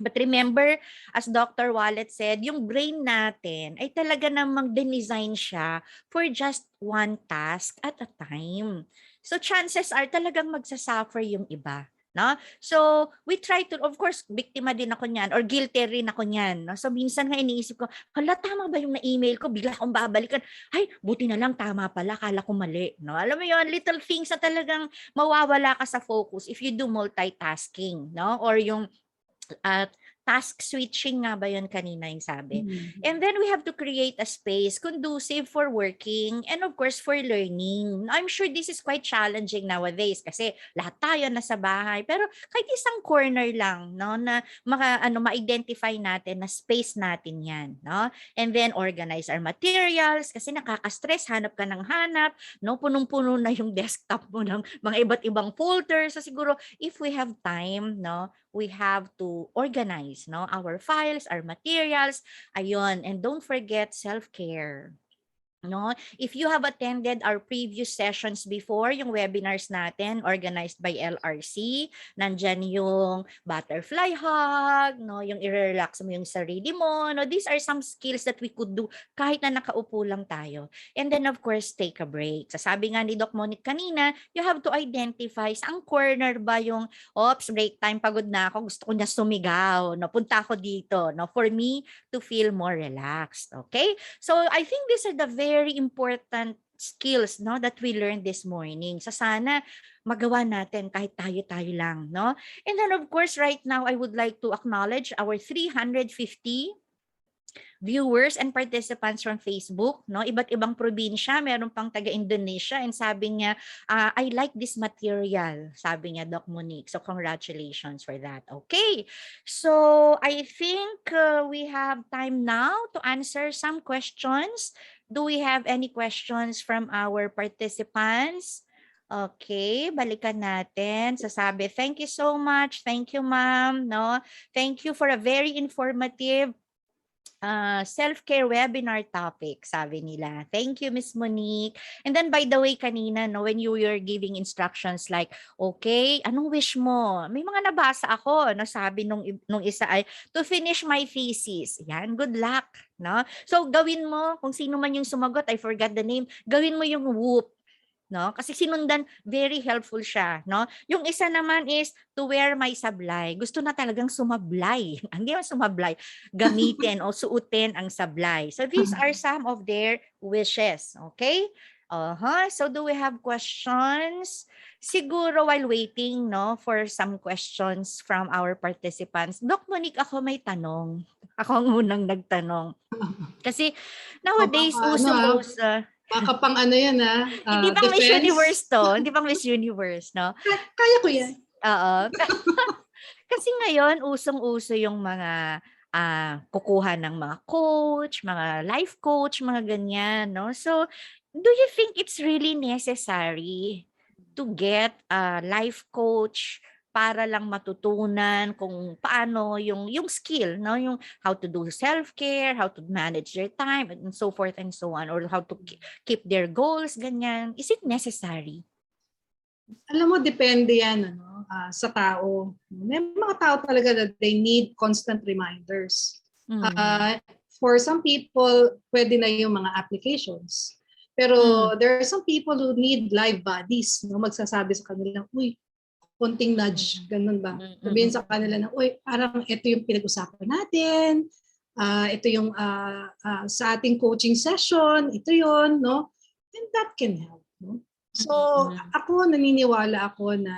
But remember, as Dr. Walet said, yung brain natin ay talaga namang design siya for just one task at a time. So chances are talagang magsasuffer yung iba. No? So we try to, of course, biktima din ako niyan or guilty rin ako niyan. No? So minsan nga iniisip ko, hala, tama ba yung na-email ko? Bigla akong babalikan. Ay, buti na lang tama pala, kala ko mali. No? Alam mo yun, little things na talagang mawawala ka sa focus if you do multitasking. No? Or yung task switching nga ba yun kanina yung sabi? Mhm. And then we have to create a space conducive for working and of course for learning. I'm sure this is quite challenging nowadays kasi lahat tayo nasa bahay. Pero kahit isang corner lang, no, na ma-identify natin na space natin yan, no? And then organize our materials kasi nakaka-stress, hanap ka ng hanap, no? Punong-puno na yung desktop mo ng mga iba't ibang folders. So siguro if we have time, no, we have to organize, no, our files, our materials. Ayun, and don't forget self-care. No, if you have attended our previous sessions before, yung webinars natin organized by LRC, nandyan yung butterfly hug, no, yung i-relax mo yung sarili mo, no, these are some skills that we could do kahit na nakaupo lang tayo. And then of course, take a break. Sabi nga ni Doc Monique kanina, you have to identify saang corner ba yung, oops, break time, pagod na ako, gusto ko na sumigaw, no, punta ako dito, no, for me to feel more relaxed, okay? So I think these are the very important skills, no, that we learned this morning. So sana magawa natin kahit tayo-tayo lang, no? And then of course right now I would like to acknowledge our 350 viewers and participants from Facebook, no? Iba't ibang probinsya, meron pang taga Indonesia, and sabi niya, I like this material, sabi niya, Doc Monique. So congratulations for that. Okay. So I think we have time now to answer some questions. Do we have any questions from our participants? Okay, balikan natin. Sasabi, thank you so much. Thank you, ma'am. No? Thank you for a very informative self-care webinar topic, sabi nila. Thank you, Miss Monique. And then, by the way, kanina, no, when you were giving instructions like, okay, anong wish mo? May mga nabasa ako, no, sabi nung isa ay, to finish my thesis. Yan, good luck. No? So, gawin mo, kung sino man yung sumagot, I forgot the name, gawin mo yung whoop. No? Kasi sinundan, very helpful siya, no? Yung isa naman is to wear my sablay. Gusto na talagang sumablay. Hindi man sumablay, gamitin o suotin ang sablay. So these are some of their wishes, okay? So do we have questions? Siguro while waiting, no, for some questions from our participants. Doc Monique, ako may tanong. Ako ang unang nagtanong. Kasi nowadays, usong-uso. Baka pang ano yan Hindi pang Miss defense. Universe to. Hindi pang Miss Universe, no? Kaya ko yan. Oo. Kasi ngayon, usong-uso yung mga kukuha ng mga coach, mga life coach, mga ganyan, no? So, do you think it's really necessary to get a life coach para lang matutunan kung paano yung skill, no, yung how to do self-care, how to manage their time and so forth and so on, or how to keep their goals, ganyan. Is it necessary? Alam mo, depende yan sa tao. May mga tao talaga that they need constant reminders. For some people, pwede na yung mga applications. Pero there are some people who need live bodies. No? Magsasabi sa kanila, uy, konting nudge, ganun ba? Sabihin sa kanila na, uy, parang ito yung pinag-usapan natin, ito yung sa ating coaching session, ito yun, no? And that can help, no? So, ako, naniniwala ako na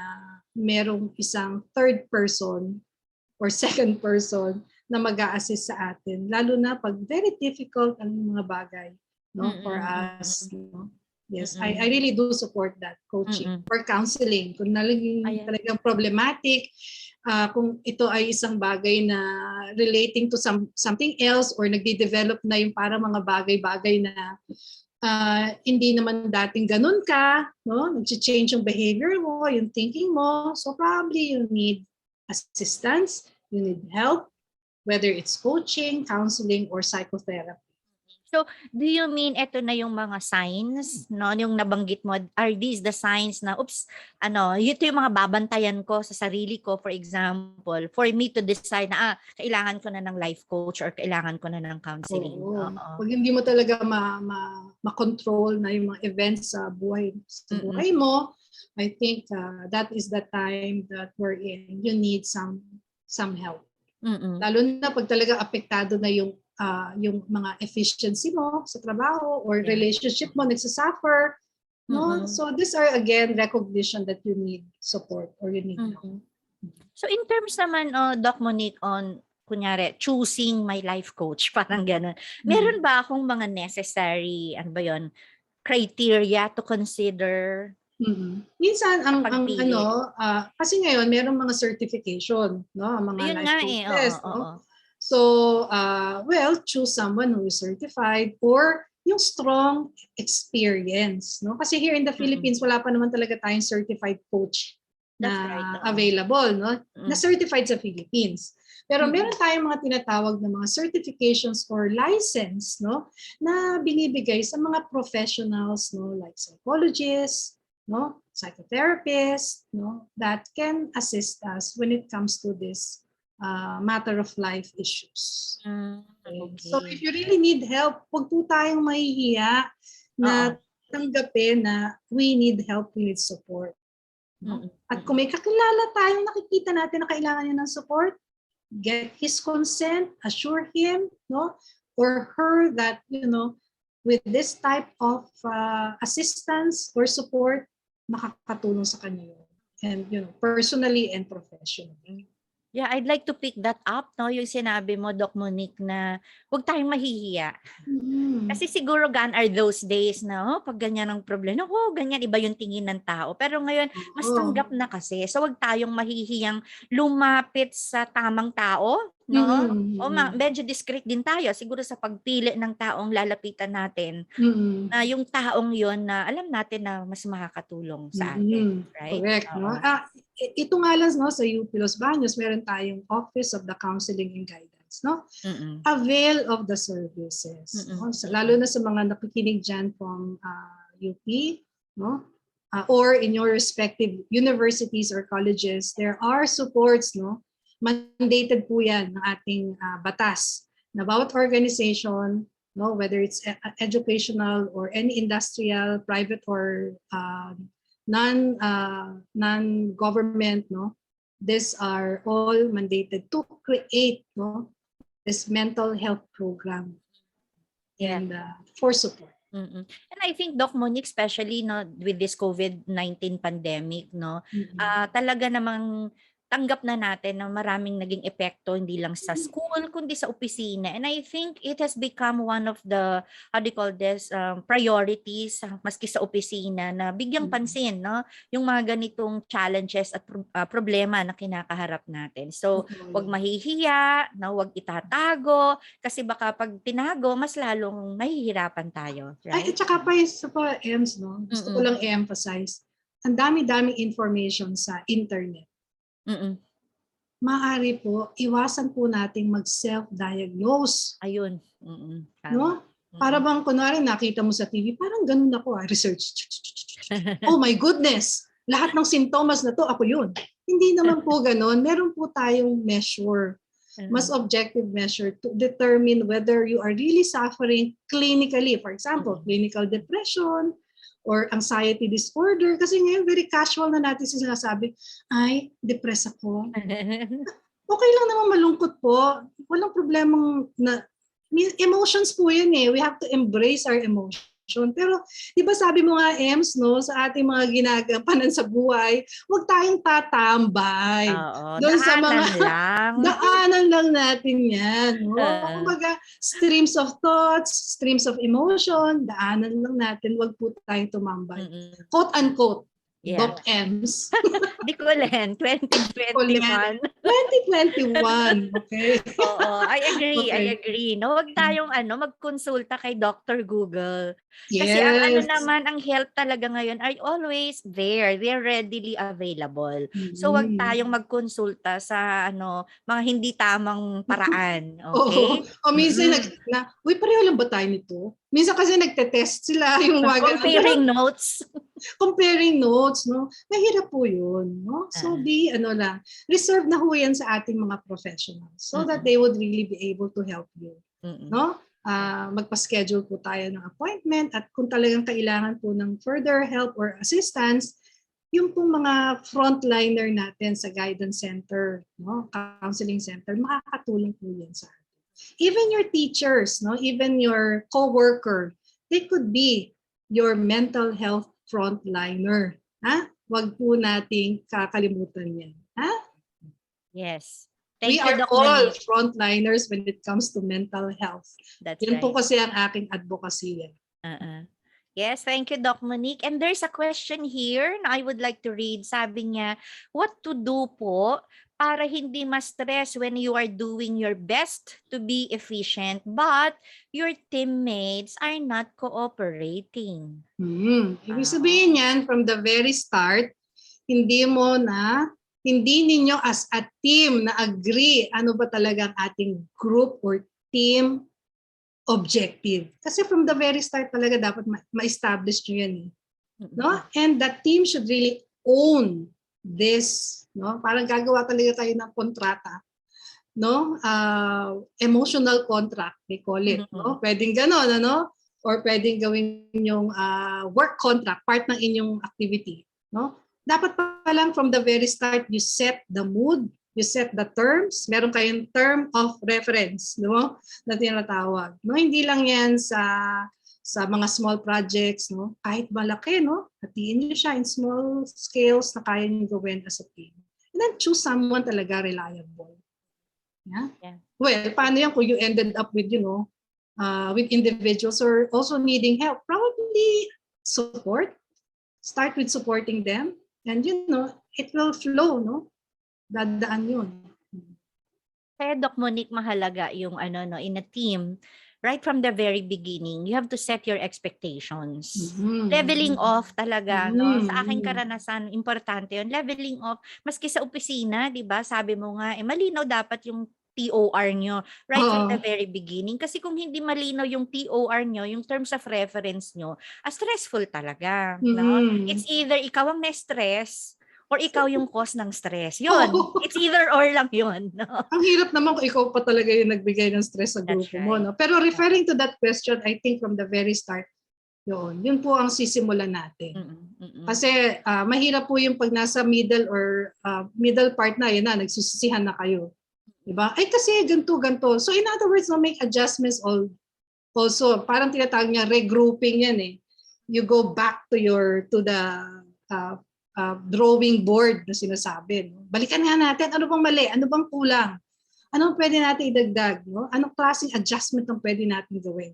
merong isang third person or second person na mag-a-assist sa atin, lalo na pag very difficult ang mga bagay, no, for us, no? Yes, I really do support that coaching or counseling. Kung talagang problematic, kung ito ay isang bagay na relating to something else or nagde-develop na yung para mga bagay-bagay na hindi naman dating ganun ka, no? Nag-change yung behavior mo, yung thinking mo. So probably you need assistance, you need help, whether it's coaching, counseling, or psychotherapy. So, do you mean ito na yung mga signs, no? Yung nabanggit mo, are these the signs na, oops, ito yung mga babantayan ko sa sarili ko, for example, for me to decide na, kailangan ko na ng life coach or kailangan ko na ng counseling. Pag hindi mo talaga ma-control na yung mga events sa buhay mo, I think that is the time that we're in. You need some help. Lalo na pag talaga apektado na yung mga efficiency mo sa trabaho or relationship mo nagsasuffer, no? So these are again recognition that you need support or you need help. So in terms naman, Doc Monique, on kunyari, choosing my life coach, parang gano'n. Meron ba akong mga necessary, ano ba yun, criteria to consider Minsan sa ang pagpili? kasi ngayon merong mga certification, no, ang mga Ayun life nga eh, oo, coaches, oo. no. So, well, choose someone who is certified or yung strong experience, no? Kasi here in the Philippines, wala pa naman talaga tayong certified coach That's na right, oo. available, no? Na certified sa Philippines. Pero meron tayong mga tinatawag na mga certifications or license, no, na binibigay sa mga professionals, no, like psychologists, no, psychotherapists, no, that can assist us when it comes to this matter of life issues. So if Okay. you really need help, huwag po tayong mahihiya na Oo. tanggapin na we need help, we need support. No? At kung Mm. may kakilala tayong nakikita natin na kailangan niya ng support, get his consent, assure him, no, or her that, you know, with this type of assistance or support, makakatulong sa kanya yun. And, you know, personally and professionally. Yeah, I'd like to pick that up, no, yung sinabi mo, Doc Monique, na huwag tayong mahihiya. Kasi siguro gone are those days na, oh, pag ganyan ang problema, oh, ganyan, iba yung tingin ng tao. Pero ngayon, mas tanggap na kasi. So, huwag tayong mahihiyang lumapit sa tamang tao, no? O medyo discreet din tayo, siguro sa pagpili ng taong lalapitan natin, na yung taong yon na alam natin na mas makakatulong sa atin. Right? Correct. No? Oo. Ito nga lang, no, sa UP Los Baños, meron tayong Office of the Counseling and Guidance. No? Avail of the services. No? Lalo na sa mga nakikinig dyan from UP, no? Or in your respective universities or colleges, there are supports, no? Mandated po yan ng ating batas na bawat organization, no, whether it's educational or any industrial, private or non-government, no, these are all mandated to create, no, this mental health program and for support. And I think, Doc Monique, especially, no, with this COVID-19 pandemic, no, talaga namang tanggap na natin na maraming naging epekto hindi lang sa school kundi sa opisina, and I think it has become one of the, how do you call this, priorities maski sa opisina na bigyang pansin, no, yung mga ganitong challenges at problema na kinakaharap natin. So wag mahihiya, no, wag itatago kasi baka pag tinago mas lalong mahihirapan tayo, Ay, right? at saka pa isa pa, Ems, no, gusto ko lang i-emphasize, ang dami-dami information sa internet. Maaari po, iwasan po nating mag-self-diagnose. Ayun. No? Para bang, kunwari, nakita mo sa TV, parang ganun ako, research. Oh my goodness! Lahat ng simptomas na to, ako yun. Hindi naman po ganun. Meron po tayong measure, mas objective measure to determine whether you are really suffering clinically. For example, clinical depression, or anxiety disorder. Kasi ngayon, very casual na natin sinasabi, ay, depressed ako. Okay lang naman malungkot po. Walang problemang emotions po yan eh. We have to embrace our emotion. Pero, di ba sabi mo nga, Ems, no, sa ating mga ginagampanan sa buhay, huwag tayong tatambay. Oo, Doon sa mga daanan lang. daanan lang natin yan. No? Kumbaga, streams of thoughts, streams of emotion, daanan lang natin, huwag po tayong tumambay. Quote unquote, Doc Ems. Di ko len, 2021. 2021, okay. Oo, I Okay. agree. No, wag tayong magkonsulta kay Dr. Google. Kasi Yes. ang health talaga ngayon are always there. They're readily available. So wag tayong magkonsulta sa mga hindi tamang paraan, okay? O minsan uy, pareho lang ba tayo nito? Minsan kasi nagte-test sila yung mga Comparing notes. Comparing notes, no? Mahirap po yun, no? So reserve na ho yan sa ating mga professionals so that they would really be able to help you. No? Magpa-schedule po tayo ng appointment at kung talagang kailangan po ng further help or assistance, yung pong mga frontliner natin sa guidance center, no? Counseling center, makakatulong po yan sa atin. Even your teachers, no? Even your co-worker, they could be your mental health frontliner. Ha? Wag po nating kakalimutan yan. Ha? Yes. We Thank you, are Doc all Monique. frontliners when it comes to mental health. That's Yan po right. kasi ang aking advocacy. Uh-uh. Yes, thank you, Doc Monique. And there's a question here na I would like to read. Sabi niya, what to do po para hindi ma-stress when you are doing your best to be efficient but your teammates are not cooperating? Ibig sabihin yan, from the very start, hindi ninyo as a team na agree ano ba talaga ang ating group or team objective. Kasi from the very start talaga dapat ma-establish nyo yan. No? And that team should really own this. No? Parang gagawa talaga tayo ng kontrata. No? Emotional contract, they call it. No? Pwedeng ganon, ano? Or pwedeng gawin yung work contract, part ng inyong activity. No? Dapat pa lang from the very start, you set the mood, you set the terms, meron kayong term of reference, no? Na tinatawag. No, hindi lang 'yan sa mga small projects, no? Kahit malaki, no? Hatiin niyo siya in small scales na kaya niyo gawin as a team. And then choose someone talaga reliable. Yeah. Well, paano yan kung you ended up with, with individuals who are also needing help? Probably support. Start with supporting them, and it will flow, no? Dadaan yun. Kaya Doc Monique, mahalaga yung in a team, right from the very beginning, you have to set your expectations. Leveling off talaga, no? Sa aking karanasan, importante yun. Leveling off, maski sa opisina, di ba? Sabi mo nga, malinaw dapat yung TOR nyo right from the very beginning. Kasi kung hindi malinaw yung TOR nyo, yung terms of reference nyo, stressful talaga. No? It's either ikaw ang na-stress or ikaw yung cause ng stress. Yun. It's either or lang yun. No? Ang hirap naman kung ikaw pa talaga yung nagbigay ng stress sa grupo mo. No? Pero referring to that question, I think from the very start, yun po ang sisimulan natin. Kasi mahirap po yung pag nasa middle or middle part na, yun na, nagsusisihan na kayo. Diba? Ay kasi ganito. So in other words, make adjustments also. Parang tinatawag niya regrouping yan eh. You go back to the drawing board na sinasabi. No? Balikan nga natin, ano bang mali? Ano bang kulang? Anong pwede natin idagdag? No? Anong klaseng adjustment ang pwede natin gawin?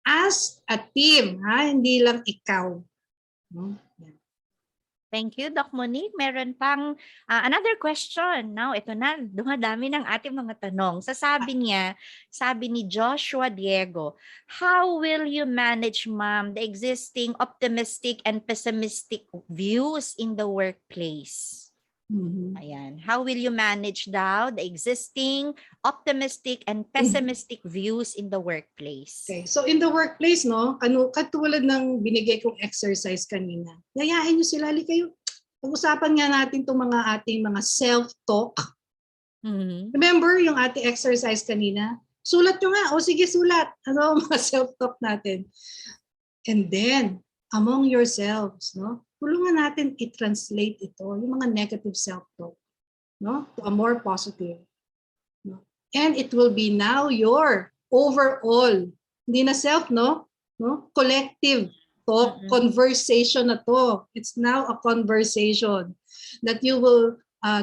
As a team, hindi lang ikaw. No? Yeah. Thank you, Doc Monique. Meron pang another question. Now, ito na, dumadami ng ating mga tanong. Sabi ni Joshua Diego, how will you manage, ma'am, the existing optimistic and pessimistic views in the workplace? Ayan. How will you manage daw the existing optimistic and pessimistic views in the workplace? Okay. So in the workplace, katulad ng binigay kong exercise kanina, yayain nyo sila, kayo, pag-usapan nga natin itong ating mga self-talk. Remember yung ating exercise kanina? Sulat nyo nga. O sige, sulat. Ano mga self-talk natin? And then, among yourselves, tulungan natin i-translate ito, yung mga negative self-talk, to a more positive. And it will be now your overall, hindi na self, collective talk, conversation na to. It's now a conversation that you will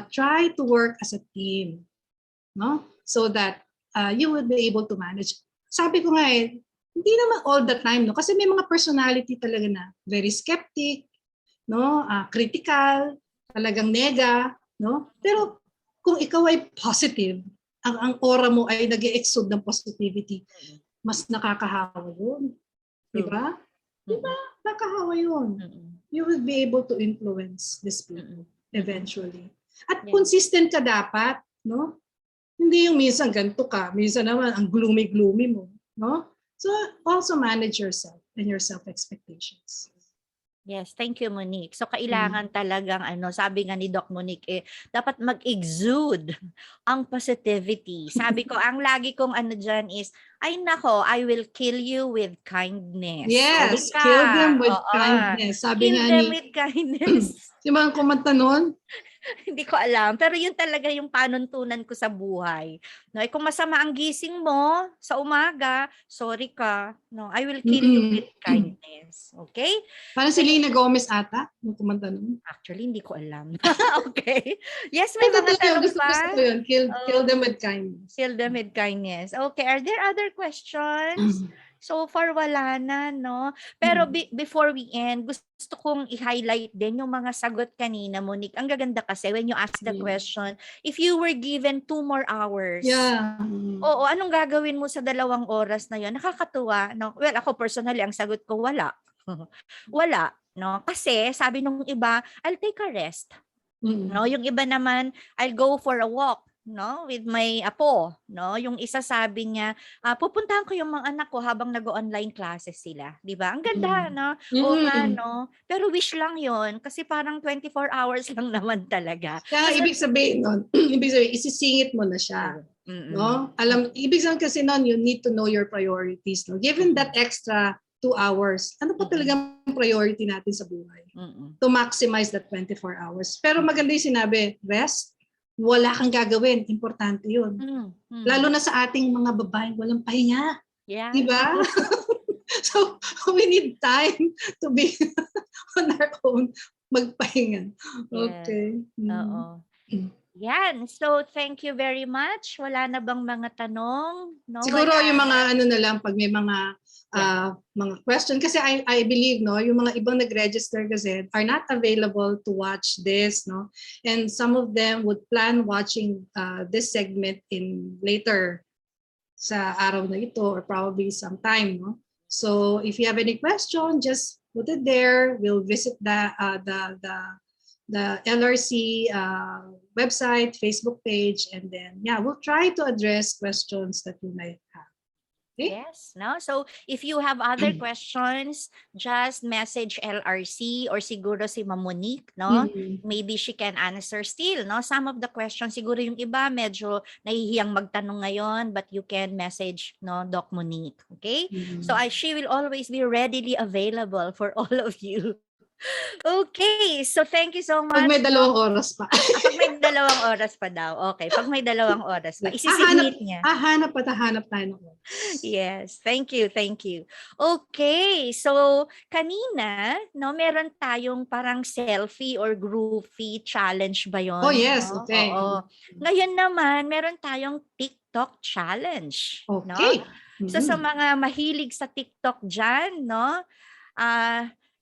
try to work as a team, so that you will be able to manage. Sabi ko nga hindi naman all the time, kasi may mga personality talaga na very skeptic, critical, talagang nega, Pero kung ikaw ay positive, ang aura mo ay nag-e-exude ng positivity, mas nakakahawa yun. Diba? Diba? Nakakahawa yun. You will be able to influence these people eventually. At consistent ka dapat, Hindi yung minsan ganito ka, minsan naman ang gloomy-gloomy mo, So also manage yourself and your self-expectations. Yes, thank you, Monique. So kailangan talagang sabi nga ni Doc Monique, dapat mag-exude ang positivity. Sabi ko, ang lagi kong diyan is Ay nako, I will kill you with kindness. Sorry Yes, ka. kill them with Oo. kindness. Sabi Kill nga them ni, with kindness. si mga kumanta nun, Hindi ko alam. Pero yun talaga yung panuntunan ko sa buhay. No, kung masama ang gising mo sa umaga, sorry ka. No, I will kill you with kindness. Okay? parang si So, Lina Gomez ata, yung kumanta nun. actually, hindi ko alam. Okay. Yes, may Pero mga totoo yun, tanong gusto pa. ko yun, kill Oh, them with kindness. kill them with kindness. Okay, are there other questions? So far, wala na, no? Pero before we end, gusto kong i-highlight din yung mga sagot kanina, Monique. Ang gaganda kasi when you ask the question, if you were given 2 more hours, Yeah. oo, anong gagawin mo sa 2 oras na yun? Nakakatuwa, no? Well, ako personally, ang sagot ko, wala. Wala, no? Kasi sabi nung iba, I'll take a rest. No, yung iba naman, I'll go for a walk, no, with my apo, no. Yung isa sabi niya, pupuntahan ko yung mga anak ko habang nag-online classes sila, 'di ba? Ang ganda, no? Oo nga, no. Pero wish lang 'yon kasi parang 24 hours lang naman talaga. Kaya Kasi ibig sabihin nun, ibig sabihin, isisingit mo na siya. No? Ibig sabihin kasi nun, you need to know your priorities. No? Given that extra 2 hours, ano pa talagang priority natin sa buhay? To maximize that 24 hours. Pero maganda yung sinabi, rest, wala kang gagawin. Importante yun. Lalo na sa ating mga babaeng walang pahinga. Yeah. Diba? So, we need time to be on our own, magpahinga. Okay. Oo. Yan. So, thank you very much. Wala na bang mga tanong? No, siguro wala. yung mga ano na lang, pag may mga mga question. Kasi I believe, no, yung mga ibang nag-register kasi are not available to watch this, no? And some of them would plan watching this segment in later sa araw na ito or probably sometime, no? So if you have any question, just put it there. We'll visit the LRC website, Facebook page, and then we'll try to address questions that you might have. Okay? Yes, no? So if you have other questions, just message LRC or siguro si Ma'am Monique, no? Maybe she can answer still, no? Some of the questions, siguro yung iba medyo nahihiyang magtanong ngayon, but you can message, no, Doc Monique, okay? So she will always be readily available for all of you. Okay, so thank you so much. Pag may 2 oras pa. Pag may 2 oras pa daw. Okay, pag may 2 oras pa. Isisubmit niya. Hanap tayo ng oras. Yes, thank you, thank you. Okay, so kanina, no, meron tayong parang selfie or groupie challenge ba yun? Oh yes, no? okay. Oo. Ngayon naman, meron tayong TikTok challenge. Okay. No? So sa mga mahilig sa TikTok dyan, no,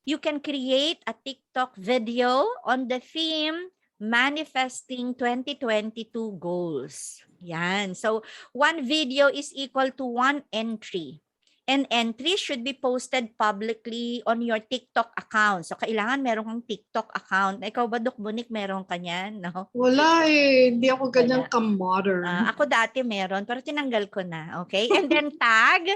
you can create a TikTok video on the theme Manifesting 2022 Goals. Yan. So, one video is equal to one entry. An entry should be posted publicly on your TikTok account. So, kailangan meron kang TikTok account. Ikaw ba, Doc Monique, meron ka niyan? No? Wala eh. Hindi ako ganyang ka-modern. Ako dati meron, pero tinanggal ko na. Okay? And then tag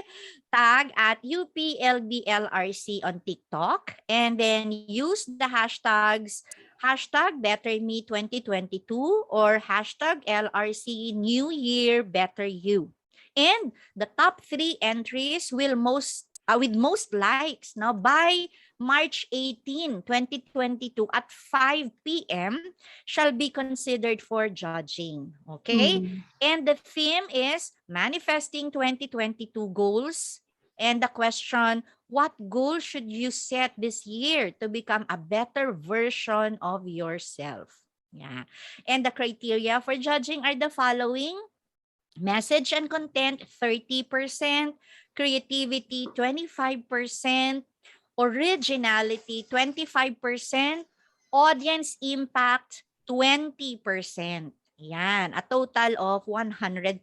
at UPLBLRC on TikTok. And then use the hashtags #BetterMe2022 or #LRC New Year Better You. And the top 3 entries will with most likes now by March 18, 2022 at 5 p.m. shall be considered for judging. Okay? And the theme is Manifesting 2022 Goals. And the question, what goal should you set this year to become a better version of yourself? Yeah. And the criteria for judging are the following. Message and content, 30%, creativity, 25%, originality, 25%, audience impact, 20%. Yan, a total of 100%.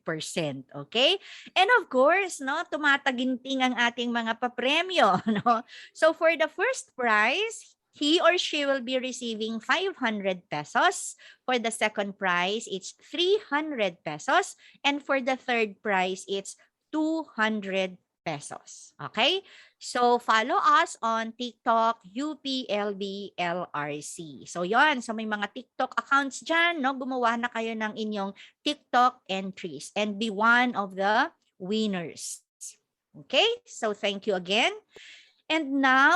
Okay? And of course, no, tumataginting ang ating mga papremyo. No? So for the first prize, he or she will be receiving 500 pesos. For the second prize, it's 300 pesos. And for the third prize, it's 200 pesos. Okay? So, follow us on TikTok, UPLBLRC. So, yon. So, may mga TikTok accounts dyan, no? Gumawa na kayo ng inyong TikTok entries and be one of the winners. Okay, so thank you again. And now,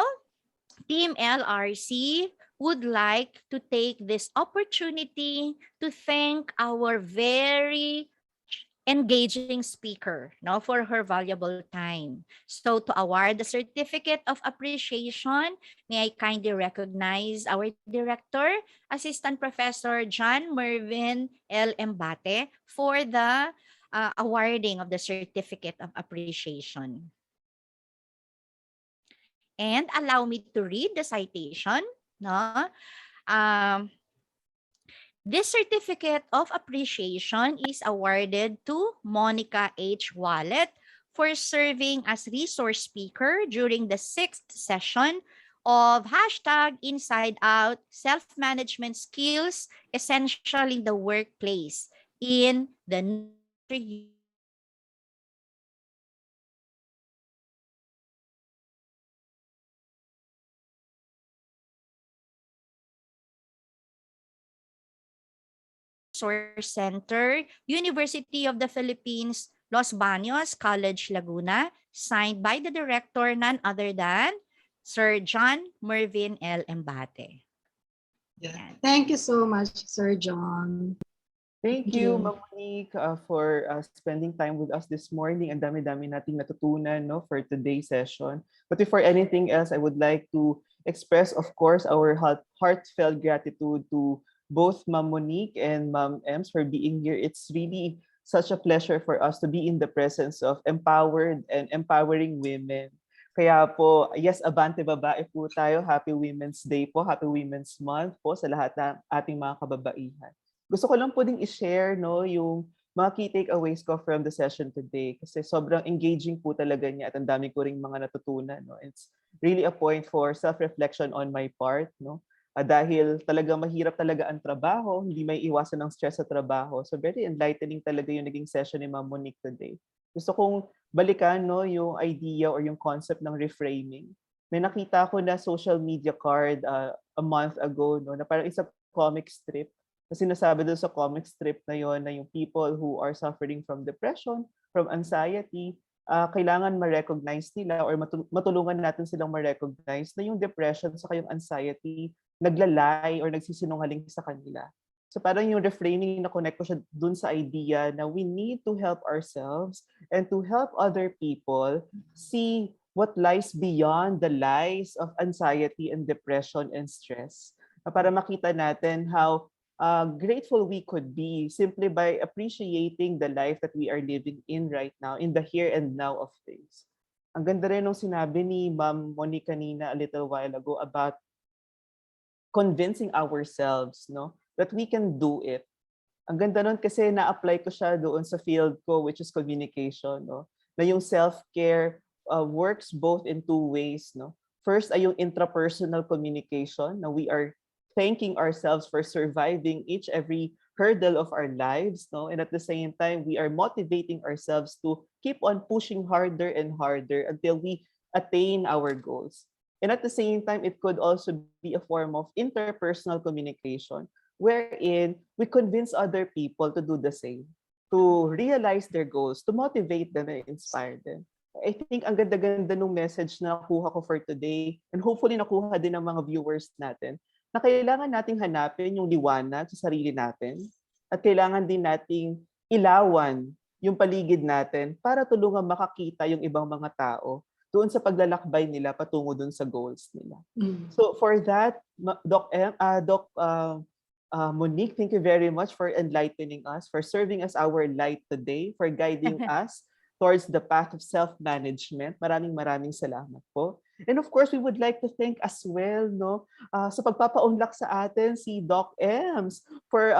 Team LRC would like to take this opportunity to thank our very engaging speaker, no, for her valuable time. So to award the certificate of appreciation, may I kindly recognize our director, Assistant Professor John Mervin L. Embate, for the awarding of the certificate of appreciation. And allow me to read the citation. No? Um, This certificate of appreciation is awarded to Monica H. Walet for serving as resource speaker during the 6th session of hashtag Inside Out Self-Management Skills Essential in the Workplace in the Resource Center, University of the Philippines, Los Baños, College, Laguna, signed by the director, none other than Sir John Mervin L. Embate. Yeah. Yan. Thank you so much, Sir John. Thank Thank you, you. Ma'am Monique, for spending time with us this morning. Ang dami-dami nating natutunan, no, for today's session. But before anything else, I would like to express, of course, our heartfelt gratitude to both Ma'am Monique and Ma'am Ems for being here. It's really such a pleasure for us to be in the presence of empowered and empowering women. Kaya po, yes, abante babae po tayo. Happy Women's Day po. Happy Women's Month po sa lahat ng ating mga kababaihan. Gusto ko lang po ding i-share, no, yung mga key takeaways ko from the session today kasi sobrang engaging po talaga niya at ang dami ko ring mga natutunan, no. It's really a point for self-reflection on my part, no. Dahil talaga mahirap talaga ang trabaho, hindi may iwasan ng stress sa trabaho. So very enlightening talaga yung naging session ni Ma'am Monique today. Gusto kong balikan, no, yung idea or yung concept ng reframing. May nakita ko na social media card a month ago, no, na parang isa comic strip. Kasi sinasabi doon sa comic strip na yon na yung people who are suffering from depression, from anxiety, kailangan ma-recognize nila or matulungan natin silang ma-recognize na yung depression sa yung anxiety naglalay or nagsisinungaling sa kanila. So parang yung reframing na connect ko siya dun sa idea na we need to help ourselves and to help other people see what lies beyond the lies of anxiety and depression and stress. Para makita natin how grateful we could be simply by appreciating the life that we are living in right now, in the here and now of things. Ang ganda rin nung sinabi ni Ma'am Monique kanina a little while ago about convincing ourselves, no, that we can do it. Ang ganda nun kasi na-apply ko siya doon sa field ko, which is communication, no, na yung self-care works both in two ways, no. First ay yung intrapersonal communication, na we are thanking ourselves for surviving each every hurdle of our lives, no, and at the same time we are motivating ourselves to keep on pushing harder and harder until we attain our goals. And at the same time, it could also be a form of interpersonal communication wherein we convince other people to do the same, to realize their goals, to motivate them and inspire them. I think ang ganda-ganda nung message na nakuha ko for today and hopefully nakuha din ng mga viewers natin na kailangan nating hanapin yung liwanag sa sarili natin at kailangan din nating ilawan yung paligid natin para tulungan makakita yung ibang mga tao doon sa paglalakbay nila patungo doon sa goals nila. So for that, Doc Monique, thank you very much for enlightening us, for serving as our light today, for guiding us towards the path of self-management. Maraming salamat po. And of course, we would like to thank as well, no, sa pagpapaunlak sa atin si Doc Ems for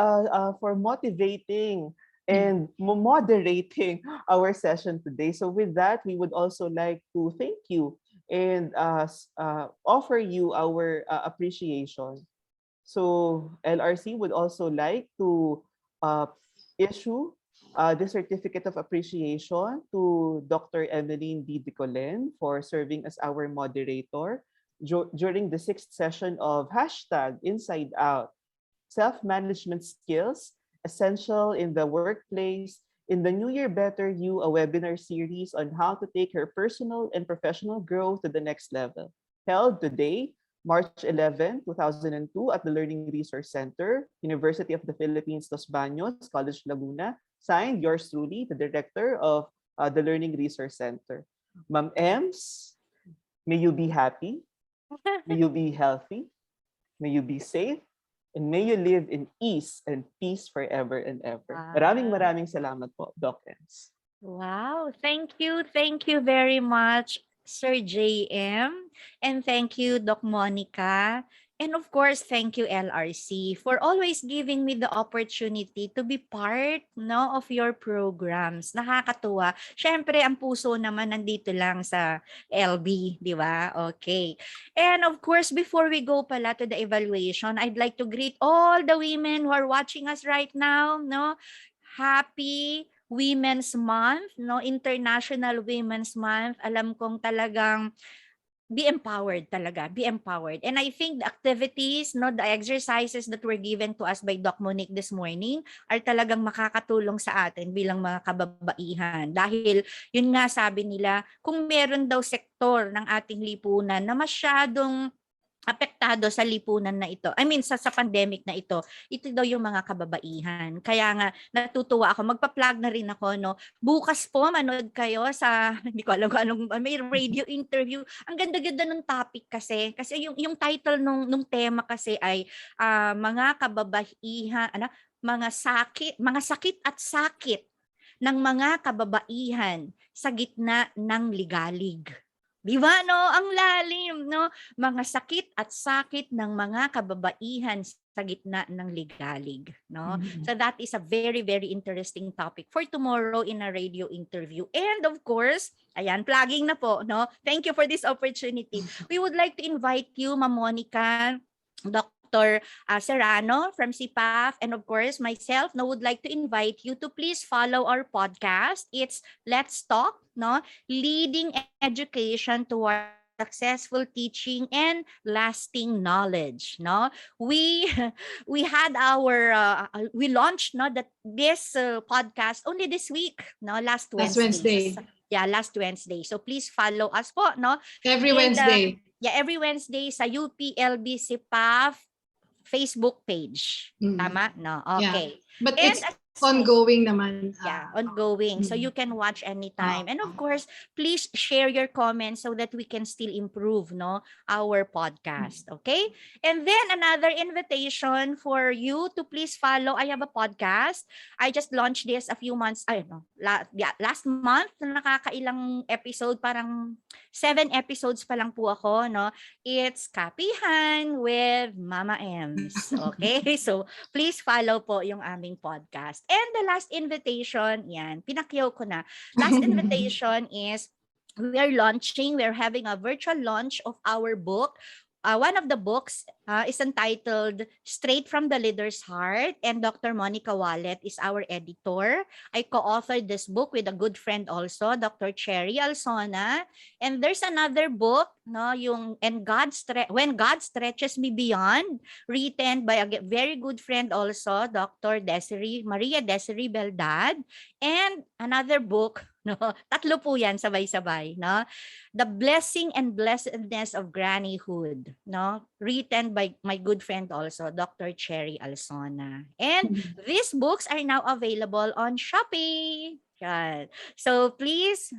motivating and moderating our session today. So with that, we would also like to thank you and offer you our appreciation. So LRC would also like to issue the certificate of appreciation to Dr. Emeline D. Dicolen for serving as our moderator during the 6th session of hashtag Inside Out Self-Management Skills Essential in the Workplace in the New Year Better You, a webinar series on how to take her personal and professional growth to the next level. Held today, March 11, 2002 at the Learning Resource Center, University of the Philippines, Los Baños, College Laguna. Signed, yours truly, the director of the Learning Resource Center. Ma'am Ems, may you be happy, may you be healthy, may you be safe, and may you live in ease and peace forever and ever. Maraming salamat po, Doc Ems. Wow, thank you very much, Sir JM, and thank you, Doc Monica. And of course, thank you, LRC, for always giving me the opportunity to be part, no, of your programs. Nakakatuwa. Syempre, ang puso naman nandito lang sa LB, di ba? Okay. And of course, before we go pala to the evaluation, I'd like to greet all the women who are watching us right now, no? Happy Women's Month, no? International Women's Month. Alam kong talagang be empowered talaga, be empowered. And I think the activities, no, the exercises that were given to us by Doc Monique this morning are talagang makakatulong sa atin bilang mga kababaihan. Dahil yun nga sabi nila, kung meron daw sektor ng ating lipunan na masyadong apektado sa lipunan na ito. I mean, sa pandemic na ito daw yung mga kababaihan. Kaya nga, natutuwa ako. Magpa-plug na rin ako, no? Bukas po, manood kayo sa, hindi ko alam kung anong, may radio interview. Ang ganda-ganda ng topic kasi. Kasi yung title nung tema kasi ay mga kababaihan, mga sakit at sakit ng mga kababaihan sa gitna ng ligalig. Di ba, no? Ang lalim, no? Mga sakit at sakit ng mga kababaihan sa gitna ng ligalig, no? So that is a very, very interesting topic for tomorrow in a radio interview. And of course, ayan, plugging na po, no? Thank you for this opportunity. We would like to invite you, Ma'am Monica, Dr. Serrano from CPAF, and of course, myself, no, would like to invite you to please follow our podcast. It's Let's Talk, no? Leading education toward successful teaching and lasting knowledge, no? We had our we launched, no, this podcast only this week, no, last Wednesday. Yeah, last Wednesday. So please follow us po, no? Every Wednesday. Every Wednesday sa UPLB CPAF Facebook page. Tama? No? Okay. Yeah. But it's ongoing naman. Ongoing. So you can watch anytime. And of course, please share your comments so that we can still improve, no, our podcast. Okay? And then another invitation for you to please follow. I have a podcast. I just launched this a few months, last month na nakakailang episode, parang 7 episodes pa lang po ako, no? It's Kapihan with Mama Ems. Okay? So please follow po yung aming podcast. And the last invitation, yan, pinakyaw ko na. Last invitation is we're having a virtual launch of our book. One of the books is entitled Straight from the Leader's Heart, and Dr. Monica Walet is our editor. I co-authored this book with a good friend also, Dr. Cherry Alsona. And there's another book, no, yung When God Stretches Me Beyond, written by a very good friend also, Dr. Maria Desiree Beldad. And another book, no, tatlo po yan sabay-sabay, no? The Blessing and Blessedness of Grannyhood, no, written by my good friend also, Dr. Cherry Alsona. And these books are now available on Shopee. Yan. So please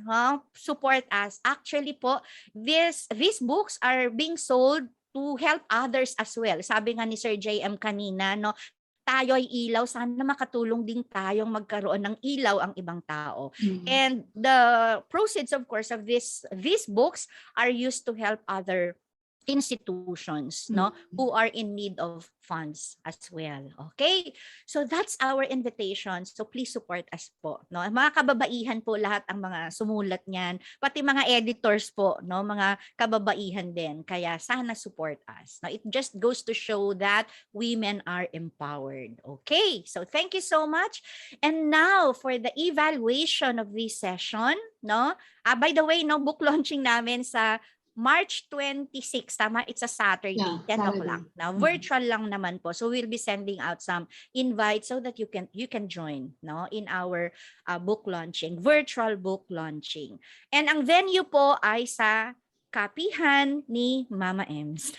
support us. Actually po, these books are being sold to help others as well. Sabi nga ni Sir JM kanina, no, tayo ay ilaw, sana makatulong din tayong magkaroon ng ilaw ang ibang tao. And the proceeds, of course, of these books are used to help other institutions, no, who are in need of funds as well. Okay? So that's our invitation. So please support us po, no? Mga kababaihan po lahat ang mga sumulat niyan, pati mga editors po, no, mga kababaihan din. Kaya sana support us. Now, it just goes to show that women are empowered. Okay? So thank you so much. And now for the evaluation of this session, no? By the way, no, book launching namin sa March 26, tama? It's a Saturday, Yeah, 10 Saturday. o'clock. Now, Mhm. virtual lang naman po. So we'll be sending out some invites so that you can join, no, in our book launching, virtual book launching. And ang venue po ay sa kapihan ni Mama Ems.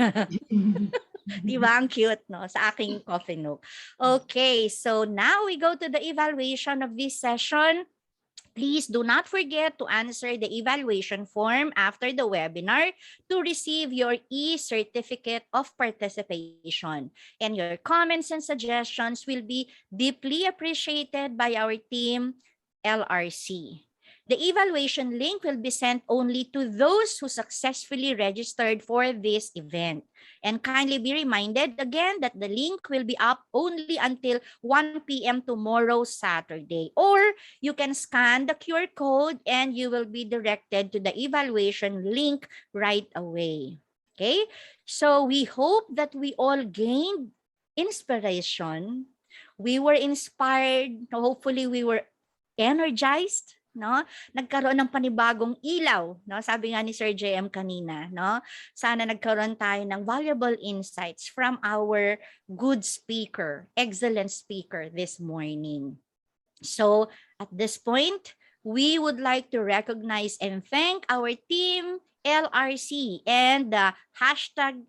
Diba? Ang cute, no? Sa aking coffee nook. Okay, so now we go to the evaluation of this session. Please do not forget to answer the evaluation form after the webinar to receive your e-certificate of participation. And your comments and suggestions will be deeply appreciated by our team, LRC. The evaluation link will be sent only to those who successfully registered for this event. And kindly be reminded again that the link will be up only until 1 p.m. tomorrow, Saturday. Or you can scan the QR code and you will be directed to the evaluation link right away. Okay? So we hope that we all gained inspiration. We were inspired. Hopefully we were energized, no? Nagkaroon ng panibagong ilaw, no? Sabi nga ni Sir JM kanina, no? Sana nagkaroon tayo ng valuable insights from our good speaker, excellent speaker this morning. So, at this point, we would like to recognize and thank our team LRC and the hashtag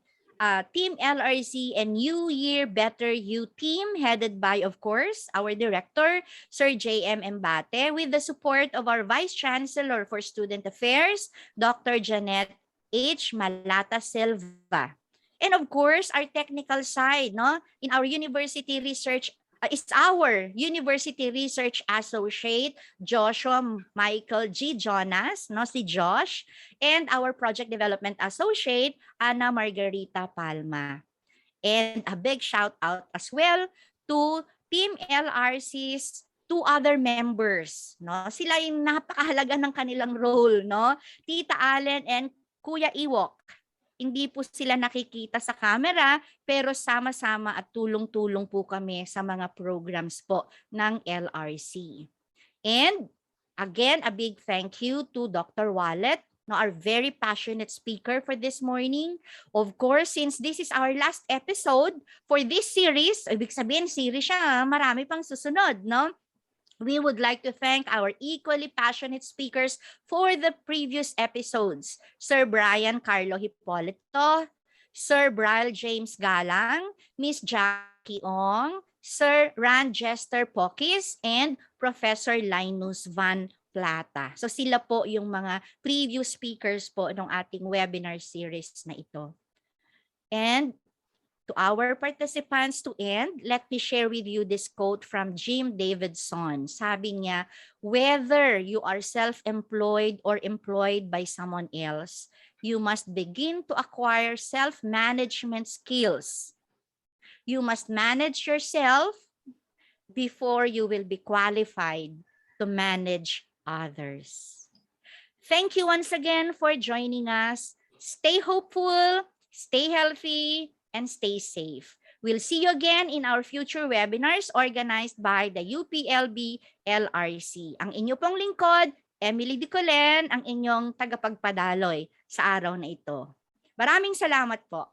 Team LRC and New Year Better You team headed by, of course, our director, Sir J.M. Embate, with the support of our Vice Chancellor for Student Affairs, Dr. Janet H. Malata Silva. And of course, our technical side, no, in our university research is our University Research Associate, Joshua Michael G. Jonas, no, si Josh, and our Project Development Associate, Ana Margarita Palma. And a big shout out as well to Team LRC's two other members, no? Sila yung napakahalaga ng kanilang role, no? Tita Allen and Kuya Iwok. Hindi po sila nakikita sa camera, pero sama-sama at tulong-tulong po kami sa mga programs po ng LRC. And again, a big thank you to Dr. Walet, our very passionate speaker for this morning. Of course, since this is our last episode for this series, ibig sabihin series siya, marami pang susunod, no? We would like to thank our equally passionate speakers for the previous episodes. Sir Brian Carlo Hipolito, Sir Brian James Galang, Miss Jackie Ong, Sir Rand Jester Pokis, and Professor Linus Van Plata. So sila po yung mga previous speakers po ng ating webinar series na ito. And to our participants to end, let me share with you this quote from Jim Davidson. Sabi niya, whether you are self-employed or employed by someone else, you must begin to acquire self-management skills. You must manage yourself before you will be qualified to manage others. Thank you once again for joining us. Stay hopeful, stay healthy, and stay safe. We'll see you again in our future webinars organized by the UPLB LRC. Ang inyo pong lingkod, Emily Dicolen, ang inyong tagapagpadaloy sa araw na ito. Maraming salamat po.